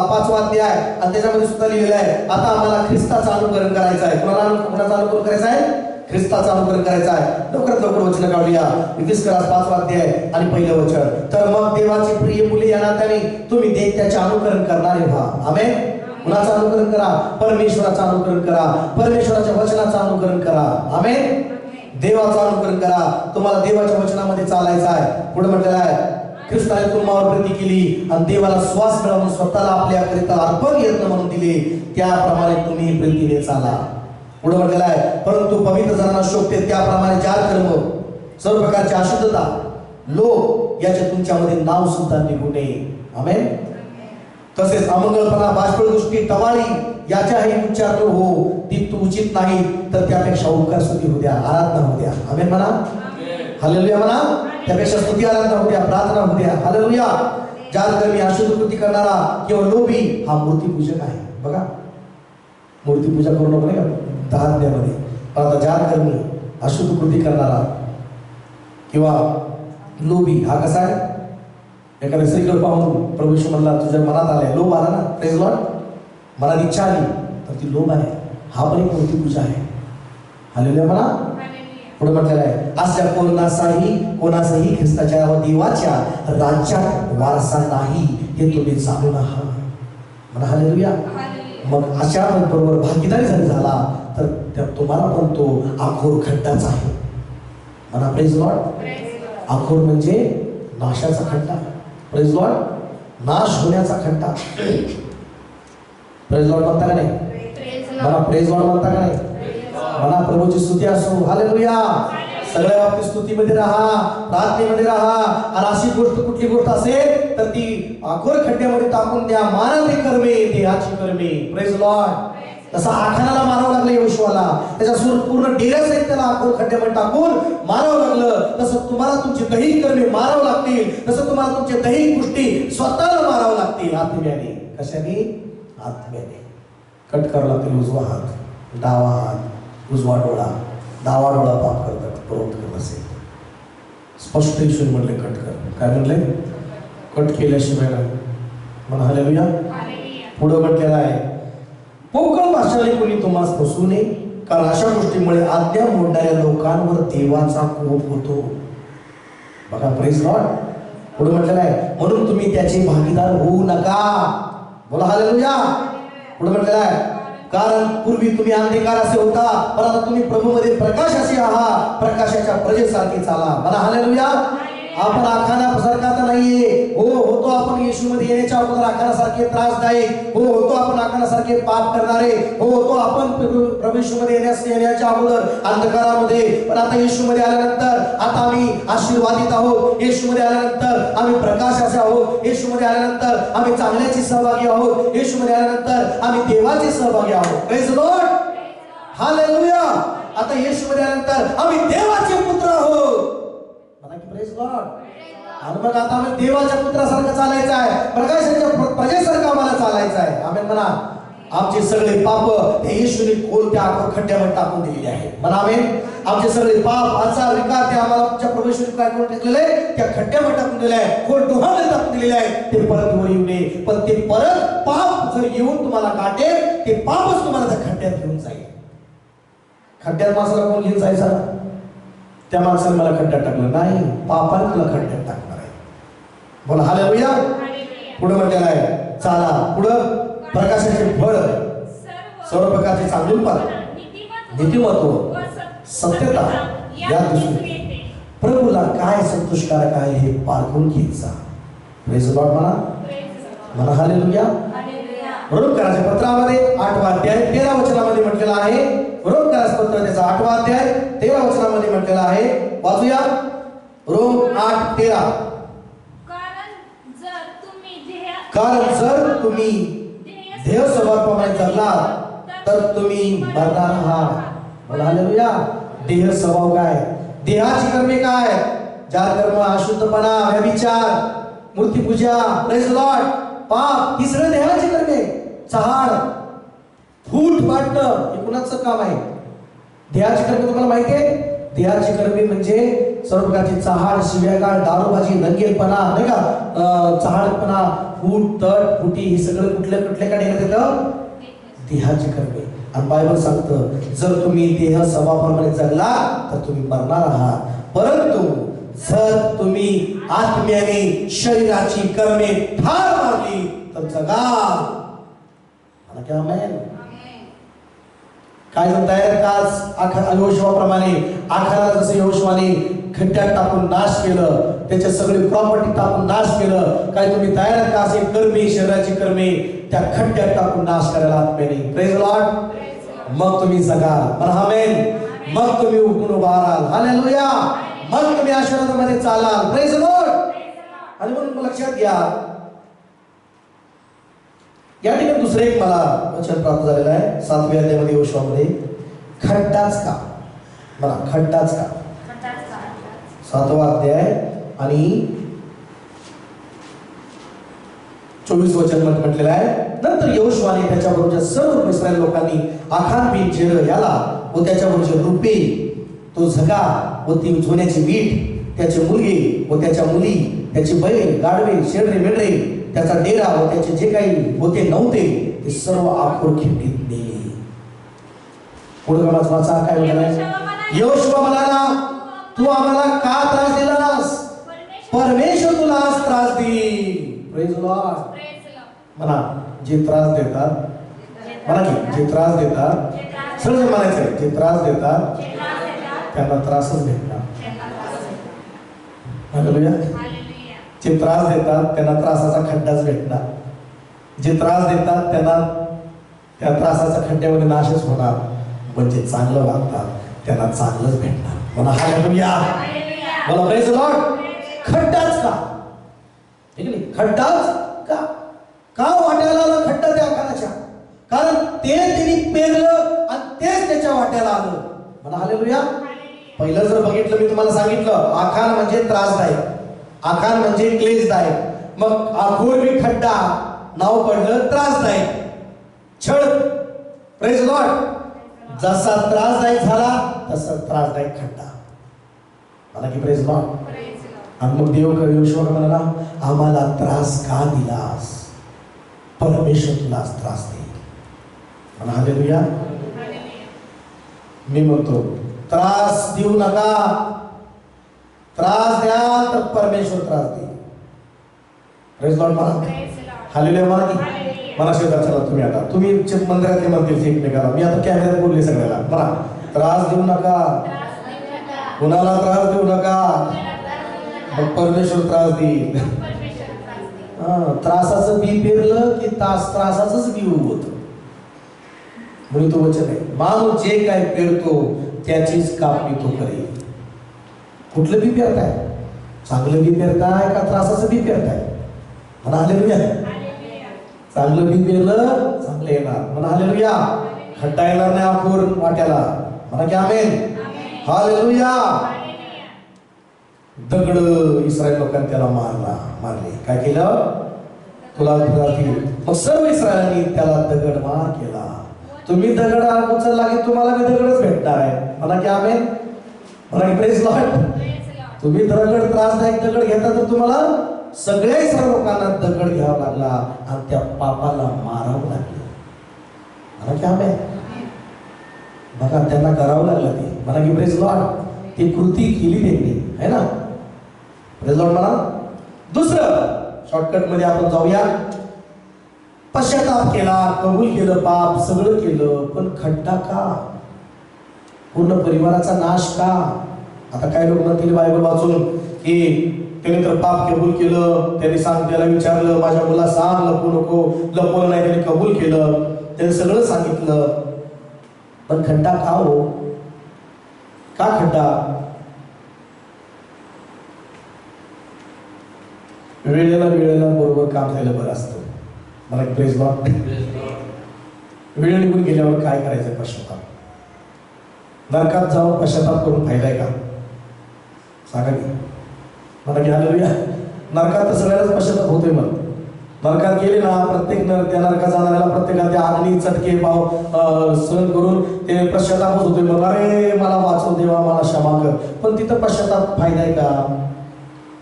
5वा अध्याय आणि त्याच्यामध्ये सुद्धा लिहिलेलं आहे, आता आम्हाला ख्रिस्ताचं अनुकरण करायचं आहे. कोणाचं अनुकरण करायचं आहे? ख्रिस्ताचं अनुकरण करायचं आहे. लवकर वचन काढूया. एफिसकरास 5वा अध्याय आणि 1 वचन. तर मग देवाची प्रिय मुले या नात्याने तुम्ही त्याचे अनुकरण करणारे व्हा. आमेन. कुणाचं अनुकरण करा? परमेश्वराचं अनुकरण करा, परमेश्वराच्या वचनाचं अनुकरण करा. आमेन. देवाचं अनुकरण करा. तुम्हाला देवाच्या वचनामध्ये चालायचं आहे. पुढे म्हटलेलं आहे, ख्रिस्ताने तुम्हाला प्रीती केली आणि देवाला श्वास मिळवून स्वतःला आपल्याकरिता अर्पण यत्न म्हणून दिले, त्याप्रमाणे तुम्ही प्रीतीने चाला. पुढे म्हटलेलं आहे, परंतु पवित्र जनांना शोभते त्याप्रमाणे चार कर्म, सर्व प्रकारची अशुद्धता, लोभ याचे तुमच्यामध्ये नाव सुद्धा निघू नये. आमेन. तसेच अमंगळपणा, बाष्पळ दृष्टी, टवाळी याच्याही उच्चार हो, ती उचित नाही, तर त्यापेक्षा उपकार स्तुती होऊ द्या, आराधना होऊ द्या. आमेन म्हणा. हालेलुया म्हणा. त्यापेक्षा स्तुती आराधना होऊ द्या, प्रार्थना होऊ द्या. हालेलुया. ज्याकरमी अशुद्ध कृती करणारा किंवा लोभी हा मूर्तीपूजक आहे. बघा, मूर्तीपूजा करू नको नाही का 10 अध्यायामध्ये. पण आता ज्याकरमी अशुद्ध कृती करणारा किंवा लोभी हा कसा आहे? एखाद्या स्त्रीकडे पाहून प्रभू येशू म्हणला, तुझ्या मनात आलाय, लोभ आला ना, प्रेज लॉर्ड, मनात इच्छा आली तर ती लोभ आहे. हा पण एक मूर्तीपूजा आहे. हालेलुया म्हणा. पुढे म्हटलेलं आहे, अशा कोणाचाही ख्रिस्ताच्या व देवाच्या राज्यात वारसा नाही, हे तुम्ही जाणून आहात. म्हणा हालेलुया. मग अशा बरोबर भागीदारी झाला तर तुम्हाला पण तो आखोर खड्डाच आहे. म्हणा प्रेज लॉर्ड. आखोर म्हणजे नाशाचा खड्डा. Praise Lord. नाश होण्याचा खड्डा. प्रेज लॉर्ड म्हणता का नाही? म्हणा प्रेज लॉर्ड म्हणता का नाही? म्हणा प्रभूची स्तुती असो. हालेलुया. सगळ्या बाबतीत स्तुतीमध्ये राहा, प्रार्थनेमध्ये राहा. आणि अशी गोष्ट कुठली गोष्ट असेल तर ती आखोर खड्ड्यामध्ये टाकून द्या. मानवी कर्मे, देहाची कर्मे. Praise Lord. तसा आखानाला मारावं लागलं यहोशुआला, त्याच्या पूर्ण डेऱ्यासहित त्याला आखोर खड्ड्यामध्ये टाकून मारावं लागलं. तसं तुम्हाला तुमची दैहिक कर्मे मारावं लागतील. तसं तुम्हाला तुमच्या दैहिक गोष्टी स्वतःला मारावं लागतील. आत्म्याने. कशाने? आत्म्याने. कट करावं लागतील उजवा हात, डावा हात, उजवा डोळा. डावा डोळा पाप करतात, प्रवृत्त करत असेल. स्पष्ट येशूने म्हणले कट कर. काय म्हणले? कट केल्याशिवाय नाही. म्हणा हालेलुया. पुढे म्हटलेलं आहे, पोकळ भाषाने कोणी तुम्हाला फसवू नये, कारण अशा गोष्टीमुळे आज्ञा मोडणाऱ्या लोकांवर देवाचा कोप होतो. बघा, प्रेज लॉर्ड. पुढे म्हटलेलं आहे, म्हणून तुम्ही त्याचे भागीदार होऊ नका. बोला हालेलुया. पुढे म्हटलेलं आहे, कारण पूर्वी तुम्ही अंधकार असे होता, पण आता तुम्ही प्रभूमध्ये प्रकाश असे आहात. प्रकाशाच्या प्रजेसारखे चाला. मला हालेलुया. आपण आखानासारखा तर नाहीये. होतो आपण येशूमध्ये येण्याच्या अगोदर आखानासारखे त्रासदायक. होतो आपण आखानासारखे पाप करणारे. होतो आपण प्रभू येशूमध्ये येण्याच्या अगोदर अंधकारामध्ये. पण आता येशूमध्ये आल्यानंतर आता आम्ही आशीर्वादित आहोत. येशूमध्ये आल्यानंतर आम्ही प्रकाशाचे आहोत. येशूमध्ये आल्यानंतर आम्ही चांगल्याची सहभागी आहोत. येशूमध्ये आल्यानंतर आम्ही देवाचे सहभागी आहोत. Praise Lord. हालेलुया. आता येशूमध्ये आल्यानंतर आम्ही देवाचे पुत्र आहोत. Praise lord. आणि मग आता आम्हाला देवाच्या पुत्रासारखं चालायचं आहे. प्रकाशाच्या प्रजेसारखं आम्हाला चालायचं आहे. आमेन म्हणा. आमचे सगळे पाप त्या येशूने कोणत्या खड्ड्यामध्ये टाकून दिलेले आहे. म्हणा आमेन. आमचे सगळे पाप, आचार, विकार ते आम्हाला आमच्या प्रभू येशूने काय करून टाकलेले आहे? त्या खड्ड्यामध्ये टाकून दिले आहे. कोण डोहामध्ये टाकून दिलेले आहे. ते परत वर येऊ नये. पण ते परत पाप जर येऊन तुम्हाला काटेल, ते पापच तुम्हाला त्या खड्ड्यात घेऊन जाईल. खड्ड्यात माणसाला कोण घेऊन जायचा? त्या माणसाने मला खड्ड्यात टाकलं नाही, पापाने तुला खड्ड्यात टाकणार आहे. बोला हालेलुया. पुढे म्हटलेलं आहे, चाला पुढं. प्रकाशाचे फळ, सर्व प्रकारचे चांगुलपण, नीतिमत्व, सत्यता या दृष्टीने प्रभूला काय संतोषकारक आहे हे पारखून घेत जा. प्रेज लॉर्ड म्हणा. म्हणा हालेलुया. रोमकराच्या पत्रामध्ये 8वा अध्याय 13 वचनामध्ये म्हटलेला आहे. रोमकराचं पत्र त्याचा 8वा अध्याय 13 वचनामध्ये म्हटलेला आहे. वाचूया. रोम 8:13. कारण जर तुम्ही देह स्वभावाप्रमाणे जगलात तर तुम्ही मरणार आहात. बोला हालेलुया. देह स्वभाव काय? देहाची कर्मे काय? जार कर्म, अशुद्धपणा, व्यभिचार, मूर्तिपूजा, प्रेज लॉर्ड, पाप, ही सगळी देहाची कर्मे. चहाड, फूट वाटणं हे कुणाचं काम आहे? देहाची कर्मे. तुम्हाला माहिती आहे? देहाची कर्मे म्हणजे सर्व प्रकारची चहाड, शिव्यागाळ, दारूबाजी, दंगेलपणा, नाही का, चहाडपणा, फूट, तट, फुटी, हे सगळं कुठल्या काढण्यात येतं? देहाची कर्मे. आणि बायबल सांगतं, जर तुम्ही देह स्वभावाप्रमाणे जगला तर तुम्ही मरणार आहात. परंतु जर तुम्ही आत्म्याने शरीराची कर्मे ठार मारली तर जगाल. काय तयार का? यहोशुआप्रमाणे आखानाला जसं यहोशुआने खड्ड्यात टाकून नाश केलं, त्याच्या सगळी प्रॉपर्टी टाकून नाश केलं, काय तुम्ही तयार का असे कर्मे, शरीराची कर्मे त्या खड्ड्यात टाकून नाश करायला आत्म्याने? Praise Lord. मग तुम्ही जगाल. आमेन. मग तुम्ही उठून उभा राहाल. हालेलुया. मग तुम्ही आशीर्वादामध्ये चालाल. Praise lord. आणि म्हणून लक्षात घ्या, या ठिकाणी दुसरे एक मला वचन प्राप्त झालेलं आहे 7व्या अध्यायामध्ये यहोशुआमध्ये. खड्डाच का? मला खड्डाच का? 7वा अध्याय आणि 24 वचन म्हटलेलं आहे. नंतर यहोशुआने त्याच्याबरोबरच्या सर्व इस्रायल लोकांनी आखान बिन जेर याला व त्याच्याबरोबरचे रुपे, तो झगा व ती झोण्याची वीट, त्याचे मुलगे व त्याच्या मुली, त्याचे बैल, गाढवे, शेळरे, मेंढरे, त्याचा डेरा व त्याचे जे काही होते नव्हते ते सर्व आखोर खिंडीत नेले. पुढे वाचा काय म्हणाला? यहोशुआ म्हणाला, तू आम्हाला का त्रास दिलास? परमेश्वर तुला आज त्रास देईल. Praise Lord. म्हणा, जे त्रास देतात, म्हणा की जे त्रास देतात, सगळं म्हणायचं आहे, जे त्रास देतात त्यांना त्रासच भेटणार. हालेलुया. जे त्रास देतात त्यांना त्रासाचा खड्डाच भेटणार. जे त्रास देतात त्यांना त्या त्रासाच्या खड्ड्यामध्ये नाशच होणार. पण जे चांगलं वागतात त्यांना चांगलंच भेटणार. म्हणा हालेलुया. बोला प्रेज लॉर्ड. खड्डाच का? ठीक आहे, खड्डाच का? का वाट्याला आला खड्डा त्या आखानाच्या? कारण ते त्यांनी पेरलं आणि तेच त्याच्या वाट्याला आलं. म्हणा हालेलुया. पहिलं जर बघितलं, मी तुम्हाला सांगितलं आखान म्हणजे त्रासदायक, आखान म्हणजे क्लेशदायक. मग आखूर मी खड्डा नाव पडलं त्रासदायक, छळ. Praise Lord. जसा त्रासदायक झाला तसा त्रासदायक खड्डा. मला की प्रेज लॉर्ड. आणि मग देव योशुआला म्हणाला, आम्हाला त्रास का दिलास? परमेश्वर तुला त्रास देईल. म्हणा हालेलुया. मी म्हणतो त्रास देऊ नका. त्रास द्या तर परमेश्वर त्रास देईल. Praise Lord. म्हणा हालेलुया. म्हणा की मला शेवटा. चला तुम्ही आता तुम्ही मंदिरातले म्हणतील एकमेकाला, मी आता कॅमेऱ्यात बोलले सगळ्याला. म्हणा त्रास देऊ नका, कुणाला त्रास देऊ नका, मग परमेश्वर त्रास देईल. त्रासाचं बी पेरलं की त्रासाचंच बी उगवतं. म्हणून तो वचन आहे, माणूस जे काय पेरतो त्याचीच कापणी तो करेल. कुठलं बी पेरताय? चांगलं बी पेरताय का त्रासाचं बी पेरताय? म्हणा हालेलुया. चांगलं बी पेरलं चांगलं येणार. म्हणा हालेलुया. खड्डा येणार नाही आखूर वाट्याला. म्हणा की आमेन. हालेलुया. दगड इस्रायल लोकांनी त्याला मारले. काय केलं? तुला मग सर्व इस्रायलांनी त्याला दगड मार केला. तुम्ही दगड उचलला की तुम्हाला मी दगडच भेटणार आहे. म्हणा की आमेन. म्हणा की प्रेज लॉर्ड. तुम्ही दगड त्रासदायक दगड घेता तर तुम्हाला सगळ्या इस्रायल लोकांना दगड घ्यावा लागला आणि त्या पापाला मारावं लागलं. म्हणा की आमेन. बघा त्यांना करावं लागलं ते. म्हणा की प्रेज लॉर्ड. ती कृती केली त्यांनी, है ना. Praise Lord. म्हणा. दुसरं शॉर्टकट मध्ये आपण जाऊया. पश्चाताप केला, कबूल केलं पाप, सगळं केलं, पण खड्डा का? पूर्ण परिवाराचा नाश का? आता काय लोक म्हणतील बायबल वाचून की त्याने तर पाप कबूल केलं, त्याने त्याला विचारलं माझ्या मुला सांग, लपू नको, लपवलं नाही, त्याने कबूल केलं, त्याने सगळं सांगितलं, पण खड्डा का हो? का खड्डा? वेळेला बरोबर काम झालं बरं असतं. मला एक प्रेज लॉर्ड. वेळ निघून गेल्यावर काय करायचं? पश्चाताप. नरकात जाऊन पश्चाताप करून फायदा आहे का? सांगा की. मला की हालेलुया. नरकात तर सगळ्यालाच पश्चाताप होतोय. मग नरकात गेले ना, प्रत्येक त्या नरकात जाणाऱ्याला प्रत्येकाला त्या आग्नी चटके पाव सहन करून ते पश्चातापच होतोय. मग अरे मला वाचव देवा, मला क्षमा कर. पण तिथं पश्चाताप फायदा आहे का?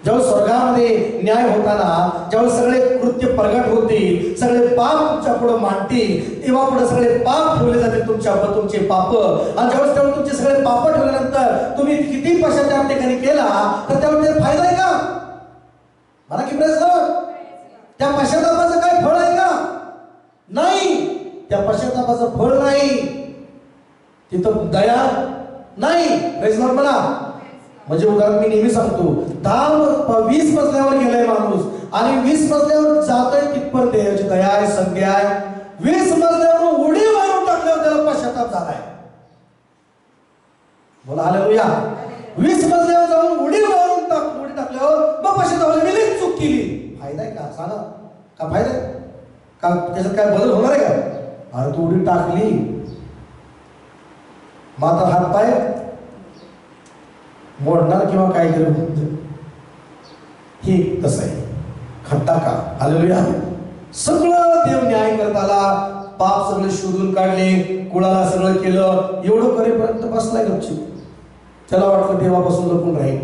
जेव्हा स्वर्गामध्ये न्याय होताना, जेव्हा सगळे कृत्य प्रगट होतील, सगळे पाप तुमच्या पुढे मांडतील, तेव्हा पुढे सगळे पाप ठेवले जातील तुमचे पाप. आणि जेव्हा तुमचे सगळे पाप ठेवल्यानंतर तुम्ही किती पश्चाताप ठिकाणी केला तर त्यावर फायदा आहे का? मला की प्रेज लॉर्ड. त्या पश्चातापाचं काय फळ आहे का? नाही. त्या पश्चातापाचं फळ नाही. तिथं दया नाही. Praise Lord. म्हणा. म्हणजे उदाहरण मी नेहमी सांगतो, 20 मजल्यावर गेलाय माणूस आणि 20 मजल्यावर जातोय तिथपर्यंत त्याची दया आहे, संधी आहे. 20 मजल्यावर उडी मारून टाकल्यावर त्याला पश्चाताप झालाय. बोला हालेलुया. 20 मजल्यावर जाऊन उडी टाकल्यावर मग पश्चाताप, मी चूक केली. फायदा आहे का? सांगा. का फायदा आहे का? त्याच्यात काय बदल होणार आहे का? अरे तू उडी टाकली, मात्र हात पाय मोडणार किंवा काय केलं, हे तसं आहे. खड्डा का? हालेलुया. सगळं देव न्याय करत आला, पाप सगळे शोधून काढले, कुळाला सगळं केलं, एवढं करेपर्यंत बसलाय गपचूप. त्याला वाटलं देवापासून लपून राहील.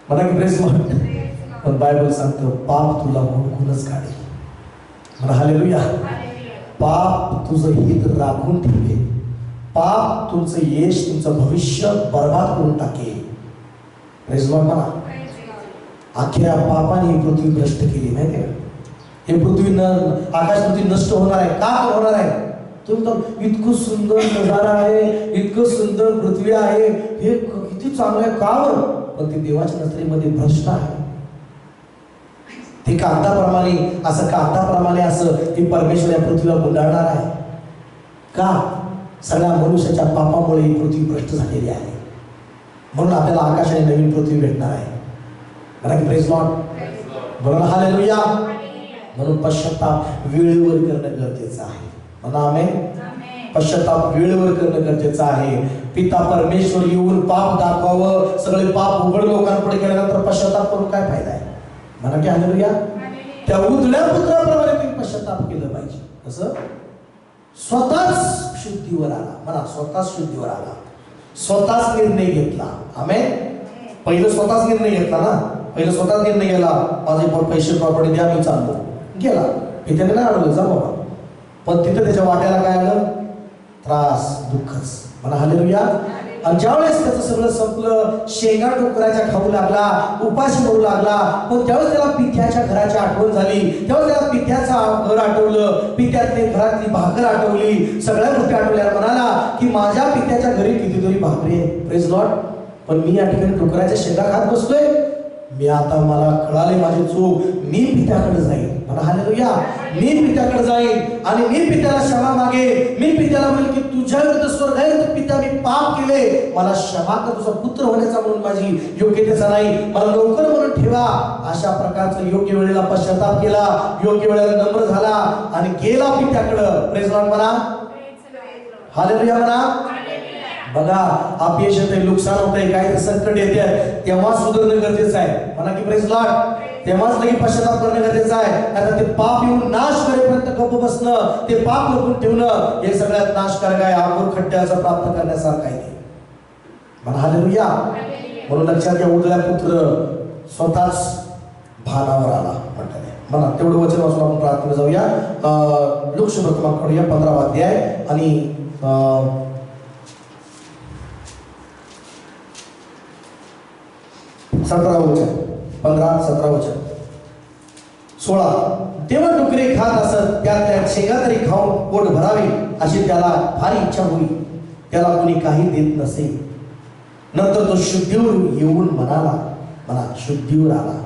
म्हणा की प्रेज लॉर्ड. पण बायबल सांगतं पाप तुला हुडकूनच काढेल. म्हणा हालेलुया. पाप तुझं हित राखून ठेवेल. पाप तुमचं यश, तुमचं भविष्य बर्बाद करून टाकेल. Praise Lord. म्हणा. अख्ख्या पापाने ही पृथ्वी भ्रष्ट केली, माहिती आहे का? हे पृथ्वी आकाश पृथ्वी नष्ट होणार आहे. का होणार आहे? तुम्ही इतकं सुंदर नजारा आहे, इतकं सुंदर पृथ्वी आहे, हे किती चांगलं आहे. का बरं? पण ते देवाच्या नजरेमध्ये भ्रष्ट आहे. ते कागदाप्रमाणे असं ती परमेश्वर या पृथ्वीला गुंडाळणार आहे. का? सगळ्या मनुष्याच्या पापामुळे ही पृथ्वी भ्रष्ट झालेली आहे. म्हणून आपल्याला आकाशाने नवीन पृथ्वी भेटणार आहे. म्हणा की प्रेज लॉर्ड. म्हणून हालेलुया. म्हणून पश्चाताप वेळेवर करणं गरजेचं आहे. म्हणा आमेन. पश्चाताप वेळेवर करणं गरजेचं आहे. पिता परमेश्वर येऊन पाप दाखवावं, सगळे पाप उघड लोकांपुढे केल्यानंतर पश्चाताप करून काय फायदा आहे? म्हणा की हालेलुया. त्या उजळ्या पुत्राप्रमाणे तुम्ही पश्चाताप केलं पाहिजे. कसं? स्वतःच शुद्धीवर आला. म्हणा स्वतःच शुद्धीवर आला, स्वतःच निर्णय घेतला. आमेन. पहिलं स्वतःच निर्णय घेतला ना. पहिलं स्वतःच निर्णय गेला, माझे पैसे प्रॉपर्टी द्या, मी चाललो. गेला, हे त्याने नाही आलं, जा बाबा. पण तिथं त्याच्या वाट्याला काय आलं? त्रास, दुःखच. म्हणा हालेलुया. आणि ज्यावेळेस त्याचं सगळं संपलं, शेंगा डुकराच्या खाऊ लागला, उपाशी मरू लागला, पण त्यावेळेस त्याला पित्याच्या घराची आठवण झाली. त्यावेळेस त्याला पित्याचं घर आठवलं, पित्यातली घरातली भाकर आठवली, सगळ्या गोष्टी आठवल्या. म्हणाला की माझ्या पित्याच्या घरी कितीतरी भाकरी आहे. Praise Lord. पण मी या ठिकाणी डुकराच्या शेंगा खात बसलोय. मी आता मला कळाले माझी चूक, मी पित्याकडे जाईल. म्हणा हालेलुया. मी पित्याकडे जाईल आणि मी पित्याला क्षमा मागेन. मी पित्याला म्हणेल की तुझ्या विरुद्ध स्वर्गाविरुद्ध पित्या मी पाप केले, मला क्षमा कर. तुझा पुत्र होण्याचा म्हणून माझी योग्यतेचा नाही, मला नोकर म्हणून ठेवा. अशा प्रकारचं योग्य वेळेला पश्चाताप केला, योग्य वेळेला नम्र झाला आणि गेला पित्याकडं. प्रेज लॉर्ड म्हणा. हालेलुया म्हणा. बघा, अपयश येते, नुकसान होतंय, काही संकट येते, तेव्हा सुधारणं गरजेचं आहे. म्हणा की प्रेज लॉर्ड. तेव्हाच लगेच पश्चाताप करणं गरजेचं आहे. आता ते पाप येऊन नाश करेपर्यंत गप्प बसणं, ते पाप लपून ठेवणं, हे सगळ्यात नाशकारक आहे. आगोर खड्ड्याचा प्राप्त करण्यासारखं आहे. म्हणा हालेलुया. म्हणून लक्षात घ्या, उजळ्या पुत्र स्वतःच भानावर आला म्हणतात. म्हणा तेवढं वचन वाचून आपण प्रार्थना जाऊया. लोकसभा करूया 15वा अध्याय आणि 17 वचन. 15-17 वचन. 16. तेव्हा डुकरे खात असत, त्यात शेंगा तरी खाऊन पोट भरावे अशी त्याला फार इच्छा होई. त्याला कोणी काही देत नसे. नंतर तो शुद्धीवर येऊन म्हणाला. म्हणा शुद्धीवर आला.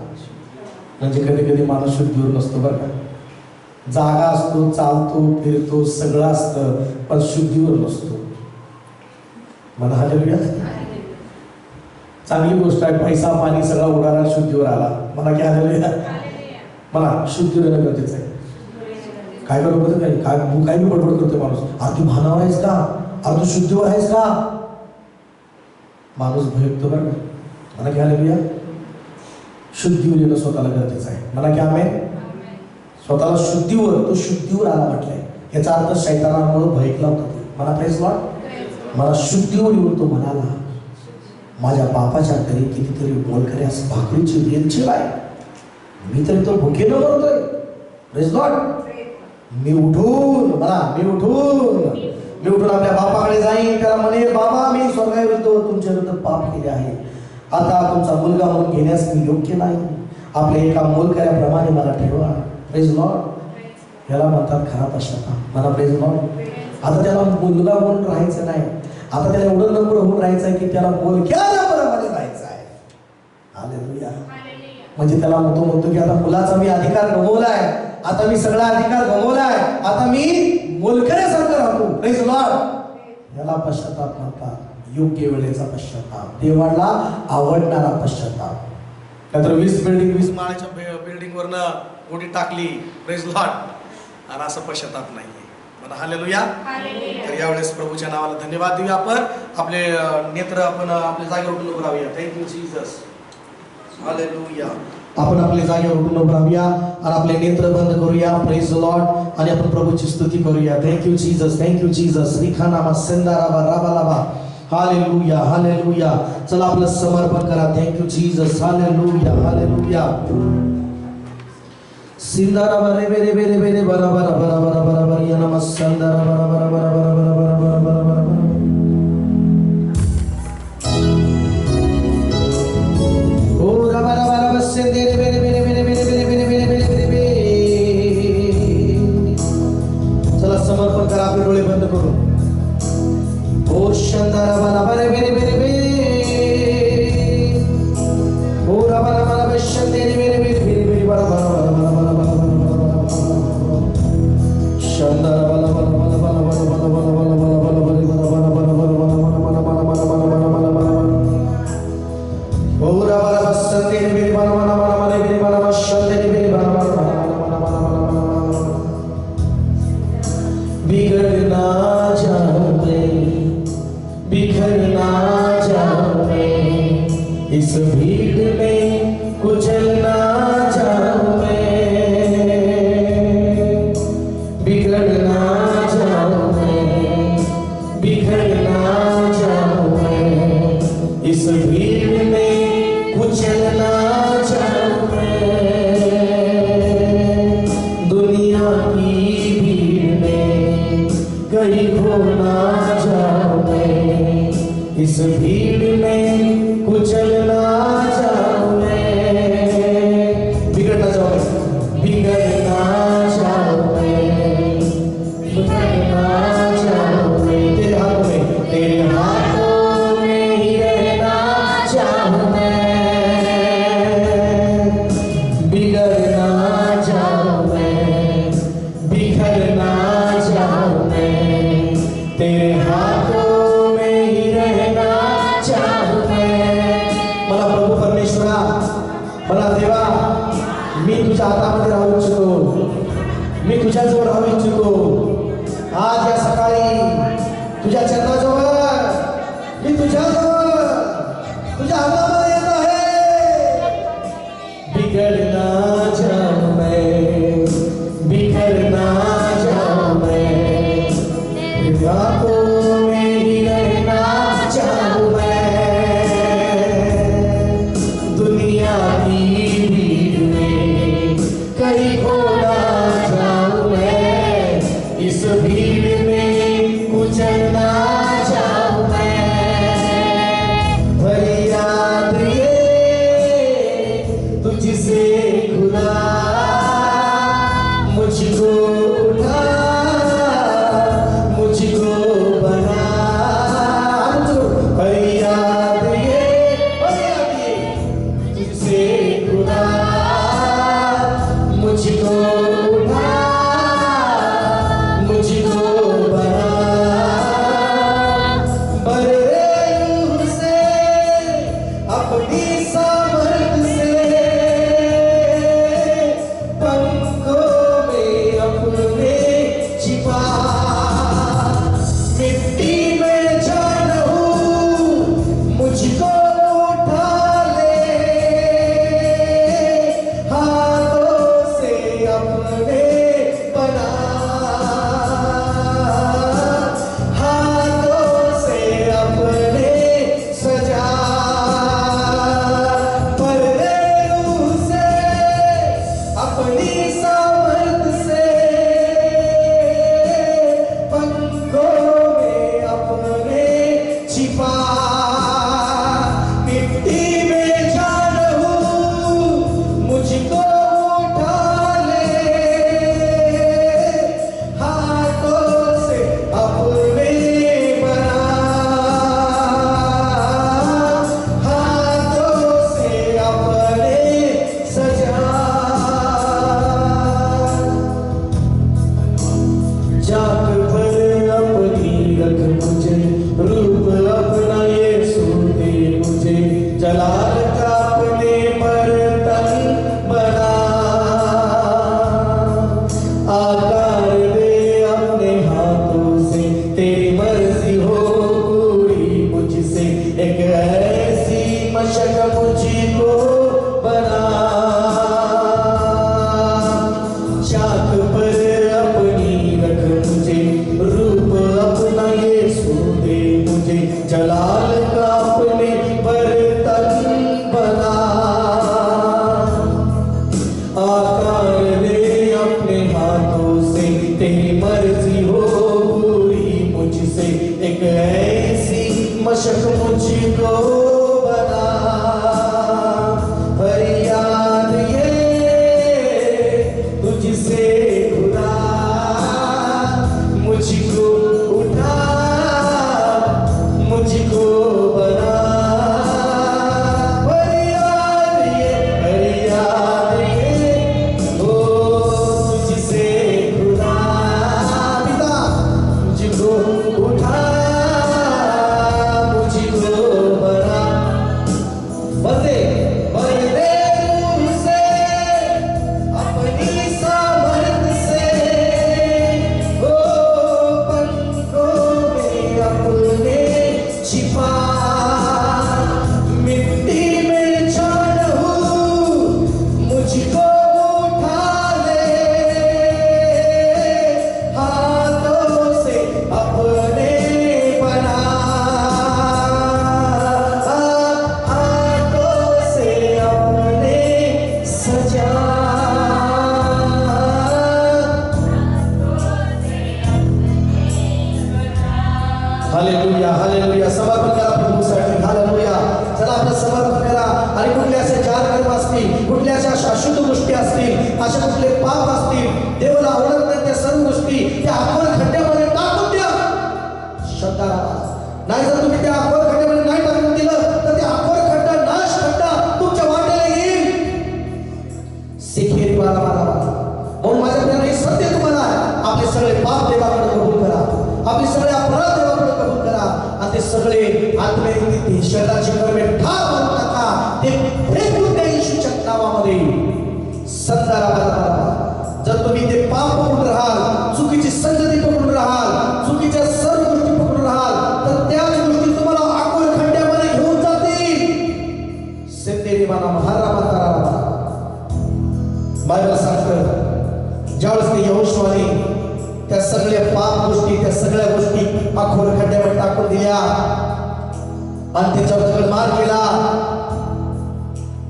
म्हणजे कधी कधी माणूस शुद्धीवर नसतो बरं का. जागा असतो, चालतो, फिरतो, सगळं असतं, पण शुद्धीवर नसतो. म्हणा हालेलुया. चांगली गोष्ट आहे. पैसा पाणी सगळा उडाला, शुद्धीवर आला. म्हणा की हालेलुया. मला शुद्धीवर येणं गरजेचं आहे. काय बरोबर नाही, काय बी बडबड करतोय माणूस. अरे तू भानावर आहेस का? अरे तू शुद्धीवर आहेस का? माणूस भयकतो बरं का. म्हणा की हालेलुया. शुद्धीवर येणं स्वतःला गरजेचं आहे. म्हणा की आमेन. स्वतःला शुद्धीवर, तो शुद्धीवर आला म्हटलंय. याचा अर्थ शैतानामुळे भयकला होता. मला प्रेज लॉर्ड. मला शुद्धीवर येऊन तो म्हणाला, माझ्या बापाच्या घरी कितीतरी मोलकऱ्यास भाकरीची रेलचेल आहे, मी तरी तो भुकेनं मरतोय. Praise Lord. मी उठून आपल्या बापाकडे जाईन, त्याला म्हणेल, बाबा मी स्वर्गाविरुद्ध तुमच्या विरुद्ध पाप केले आहे, आता तुमचा मुलगा म्हणून घेण्यास मी योग्य नाही, आपल्या एका मोलकऱ्याप्रमाणे मला ठेवा. Praise Lord. याला म्हणतात खरा पश्चाताप. मला प्रेज लॉर्ड. आता त्याला मुलगा म्हणून राहायचं नाही, आता त्याला एवढं नम्र होऊन राहायचं आहे की त्याला मोलक्याप्रमाणे राहायचं आहे. हालेलुया. म्हणजे त्याला म्हणतो की आता मुलाचा मी अधिकार गमावलाय, आता मी सगळा अधिकार गमावलाय, आता मी मोलकऱ्यासारखं राहतो. Praise Lord. याला पश्चाताप म्हणतात. योग्य वेळेचा पश्चाताप, देवाला आवडणारा पश्चाताप. नंतर 20 माळ्याच्या बिल्डिंग वरनं उडी टाकली. Praise lord. आणि असं पश्चाताप नाहीये. म्हणा हालेलुया. तर यावेळेस प्रभूच्या नावाला धन्यवाद देऊया. आपण आपले नेत्र आपण आपल्या जागेवर उठून उभं राहूया. Thank you Jesus. हालेलुया. आपण आपल्या जागेवर उठून उभं राहूया आणि आपले नेत्र बंद करूया. Praise lord. आणि आपण प्रभूची स्तुती करूया. Thank you Jesus. Thank you Jesus. रिखानामा सेंदाराबा राबालाबा. हालेलुया. हालेलुया. चला आपलं समर्पण करा. Thank you Jesus. हालेलुया. हालेलुया. सिंदारा बरे बेरे बेरे बेरे बरा बरा बरा बरा बरा बरा या नमः संदारा बरा बरा बरा बरा बरा बरा बरा बरा बरा बरा. ओ रबा रबा रबा सिंदेरे बेरे बेरे बेरे बेरे बेरे बेरे बेरे बेरे बेरे बेरे. चला समर्पण करा. आपले डोळे बंद करून. ओ संदारा बरा बरे बेरे बेरे बेरे. ओ रबा रबा रबा सिंदेरे बेरे बेरे बेरे बेरे बरा बरा बरा. Shandara bala bala bala bala bala bala bala bala बिगड़ना चाहूं मैं, बिखरना चाहूं मैं, इस भीड़ में कुचलना चाहूं मैं, बिगड़ना चाहूं मैं, बिखरना चाहूं मैं, इस भीड़ में कुचलना चाहूं मैं, दुनिया की भीड़ में कहीं खोना चाहूं मैं, इस भीड़ में कुचलना चाहूं मैं, बिगड़ना चाहूं मैं, बिगड़ना चाहूं मैं, बिगड़ना चाहूं मैं, तेरे हाथों में, तेरे हाथों में ही रहना चाहूं मैं, बिगड़ना चाहूं मैं, बिखरना चाहूं मैं, तेरे हाथों में ही रहना चाहूं मैं. मला प्रभू परमेश्वरा, मला देवा, मी तुझ्या हातामध्ये राहू इच्छितो, मी तुझ्याजवळ राहू इच्छितो. आज या सकाळी तुझ्या चरणाजवळ, मी तुझ्याजवळ, तुझ्या हातामध्ये येत आहे. बिगड़ना चाहूं मैं, बिखरना चाहूं मैं, तेरे हाथों में ही रहना चाहूं मैं, दुनिया की भीड़ में कहीं खोना चाहूं मैं, इस भीड़ में कुचलना चाहूं मैं. फरियाद ये तुझसे खुदा, मुझको उठा, मुझको बना. फरियाद ये तुझसे खुदा, मुझको उठा, मुझको बना. बरे रूह से, अपनी सामर्थ से, पंखों में अपने छिपा. मिट्टी में जान हूँ, मुझको उठा ले, हाथों से अपने बना, हाथों से अपने सजा. पर रूह से, अपनी सामर्थ से, पंखों में अपने छिपा. मिट्टी में जान हूँ, मुझको उठा ले, हाथों से अपने बना, हाथों से अपने सजा. जाग पर अपनी रख मुझे, रूप अपना यीशु दे मुझे, जलाल का अपने पर तन बना. आकार दे अपने हाथों से, तेरी मर्जी हो पूरी मुझसे, एक ऐसी मशक मुझको बना. चाक पर अपनी रख मुझे, रूप अपना यीशु दे मुझे, जलाल का अपने बर्तन बना. आकार दे अपने हाथों से, तेरी मर्जी हो पूरी मुझसे, एक ऐसी मशक मुझको बना. असे कुठले पाप असतील, देवाला आवडत नाही त्या सर्व गोष्टी त्या आपण खड्ड्यामध्ये टाकून द्या. शब्दाला नाही जर तुम्ही त्या आपण खड्ड्यामध्ये नाही टाकून दिलं तर ते आपण खड्डा नाश खड्डा तुमच्या वाट्याला येईल. सिखेरी बारा म्हणून माझ्या प्रियाने सत्य तुम्हाला आपले सगळे पाप देवाकडे कबूल करा, आपले सगळे अपराध देवाकडे कबूल करा आणि ते सगळे आत्मरीती शरीराची कर्मे ठार करून टाका. ते फेकून द्या येशूच्या नावामध्ये. संताला जर तुम्ही ते पाप पकडून राहाल, चुकीची संगती पकडून राहाल, चुकीच्या सर्व गोष्टी पकडून राहाल तर त्याच गोष्टी तुम्हाला आकोर खड्ड्यामध्ये घेऊन जातील. सेतेरी माना महारा मातारा बायबल सांगतं ज्यावेळेस ते यहोशुआने त्या सगळ्या पाप गोष्टी त्या सगळ्या गोष्टी आखोर खड्ड्यामध्ये टाकून दिल्या आणि त्याच्यावर दगडमार केला,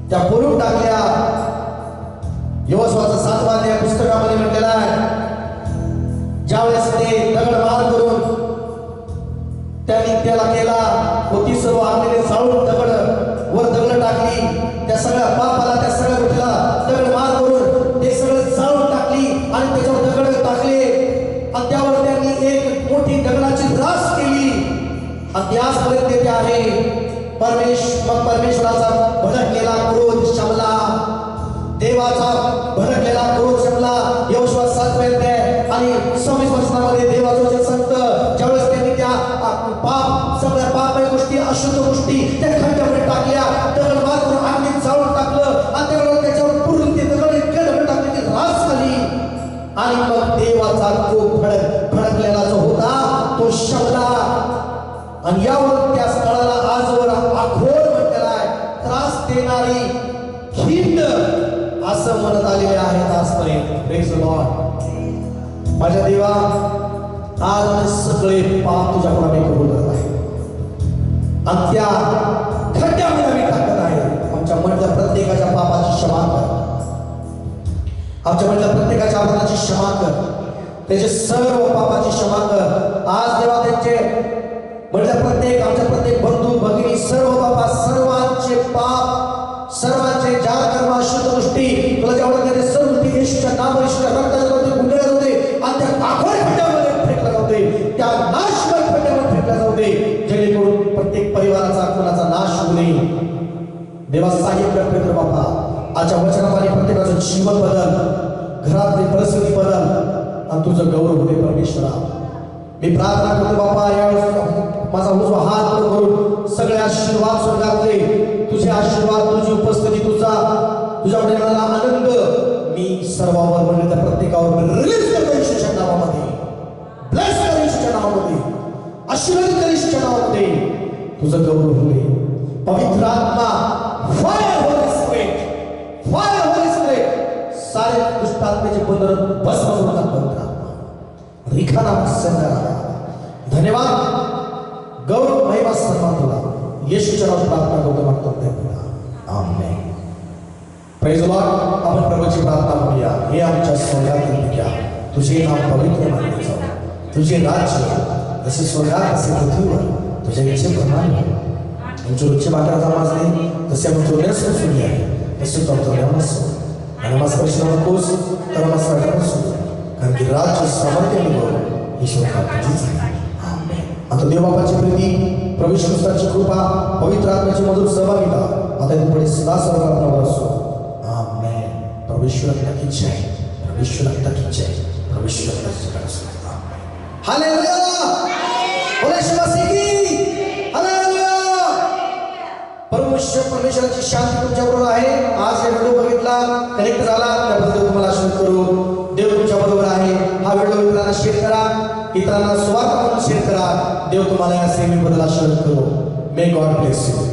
त्या पुरून टाकल्या. यहोशुआचा 7 या पुस्तकामध्ये म्हटलेला आहे ज्यावेळेस ते दगडमार करून त्यांनी त्याला केला व ती सर्व आगीने जाळून वर दगड टाकली. त्या सगळ्या पापाला त्या सगळ्या गोष्टीला दगडमार करून ते सगळं जाळून टाकली आणि त्याच्यावर दगड टाकले आणि त्यावर त्यांनी एक मोठी दगडाची रास केली आणि त्याचपर्यंत ते आहे परमेश्वराचा भडकलेला क्रोध शमला, देवाचा भडकलेला क्रोध शमला. यहोशुआ 7 आणि 26 वचनामध्ये देवाचं वचन सांगतं ज्यावेळेस त्यांनी त्या पाप सगळ्या पापमय गोष्टी अशुद्ध गोष्टी त्या खड्ड्यामध्ये टाकल्या, दगडमार करून आगीत जाळून टाकलं आणि त्याच्यावर पूर्ण ते दगड इतके दगड टाकले की रास झाली आणि मग देवाचा क्रोध भडकलेला जो होता तो शमला आणि यावर त्या स्थळाला आजवर आघोर म्हटलेला आहे, त्रास देणारी खिंड असं म्हणत आलेले आहेत आजपर्यंत. Praise the Lord. माझ्या देवा आज आम्ही सगळे पाप तुझ्याकडे आम्ही कबूल करत आहे आणि त्या खड्ड्यामध्ये आम्ही टाकत आहे. आमच्या मधल्या प्रत्येकाच्या पापाची क्षमा कर, आमच्या मधल्या प्रत्येकाच्या अपराधाची क्षमा कर, त्याचे सर्व पापाची क्षमा कर. आज देवा त्यांचे मधल्या आमच्या प्रत्येक बंधू भगिनी सर्व बाबा सर्वांचे पाप सर्वांचे जाळ कर्म अशुद्ध गोष्टी तुला जेवढं ते सर्व गोष्टी येशूच्या नावाने येशूच्या रक्ताच्या गुंडळल्या जाते आणि त्या आखोर खड्ड्यामध्ये फेकल्या जाते, त्या नाशमय खड्ड्यामध्ये फेकल्या जाते जेणेकरून प्रत्येक परिवाराचा कुणाचा नाश होऊ नये. देवा सहाय्य कर पेत्र बाबा. आजच्या वचनाद्वारे प्रत्येकाचं जीवन बदल, घरातली परिस्थिती बदल आणि तुझं गौरव होते परमेश्वरा. मी प्रार्थना करतो बाबा यावेळेस माझा उजवा हात करून सगळे आशीर्वाद स्वर्गातले तुझे आशीर्वाद, तुझी उपस्थिती, तुझ्याकडे येणारा आनंद मी सर्वांवर म्हणजे त्या प्रत्येकावर रिलीज करतो येशूच्या नावामध्ये. ब्लेस कर येशूच्या नावामध्ये, आशीर्वादित कर येशूच्या नावामध्ये. तुझं गौरव होते पवित्र आत्मा. Fire Holy spirit, fire Holy spirit. सारे दुष्टात्म्याचे बंधन भस्म करून टाक पवित्र आत्मा. रिखाना संघाला धन्यवाद, गौरव, महिमा, सन्मान तुला येशूच्या नावात प्रार्थना करतो मागतो. आमेन. Praise the lord. आपण प्रभूची प्रार्थना करूया. हे आमच्या स्वर्गातील पित्या, तुझे नाव पवित्र मानले जावे, तुझे राज्य जसे स्वर्गात असे पृथ्वीवर तुझ्या इच्छेप्रमाणे आमच्या रोजचे भाकराचा माजणे जसे आम्ही चोरण्यास सुरू आहे तसे तो आमचा देव नसतो आणि आम्हाला स्पर्श नकोस तर आम्हाला स्पर्श नसतो, कारण की राज्य सामर्थ्य अनुभव ईश्वर तुझीच आहे. आता देवबापाची प्रीती, प्रभू येशू ख्रिस्ताची कृपा, पवित्र आत्म्याची मधुर सहभागिता आता इथे पुढे सदा सर्व आपल्यावर असो. आमेन. प्रभू येशू रक्ताची जय, प्रभू येशू रक्ताची जय, प्रभू येशू रक्ताची जय. हालेलुया. बोला येशू मसीह की हालेलुया. परमेश्वराची शांती तुमच्याबरोबर आहे. आज हे व्हिडिओ बघितला, कनेक्ट झाला त्याबद्दल तुम्हाला आशीर्वाद करू. देव तुमच्या बरोबर आहे. हा व्हिडिओ इतरांना शेअर करा, इतरांना सुवार्ता म्हणून शेअर करा. देव तुम्हाला या सेवेबद्दल आशीर्वाद करू. May God bless you.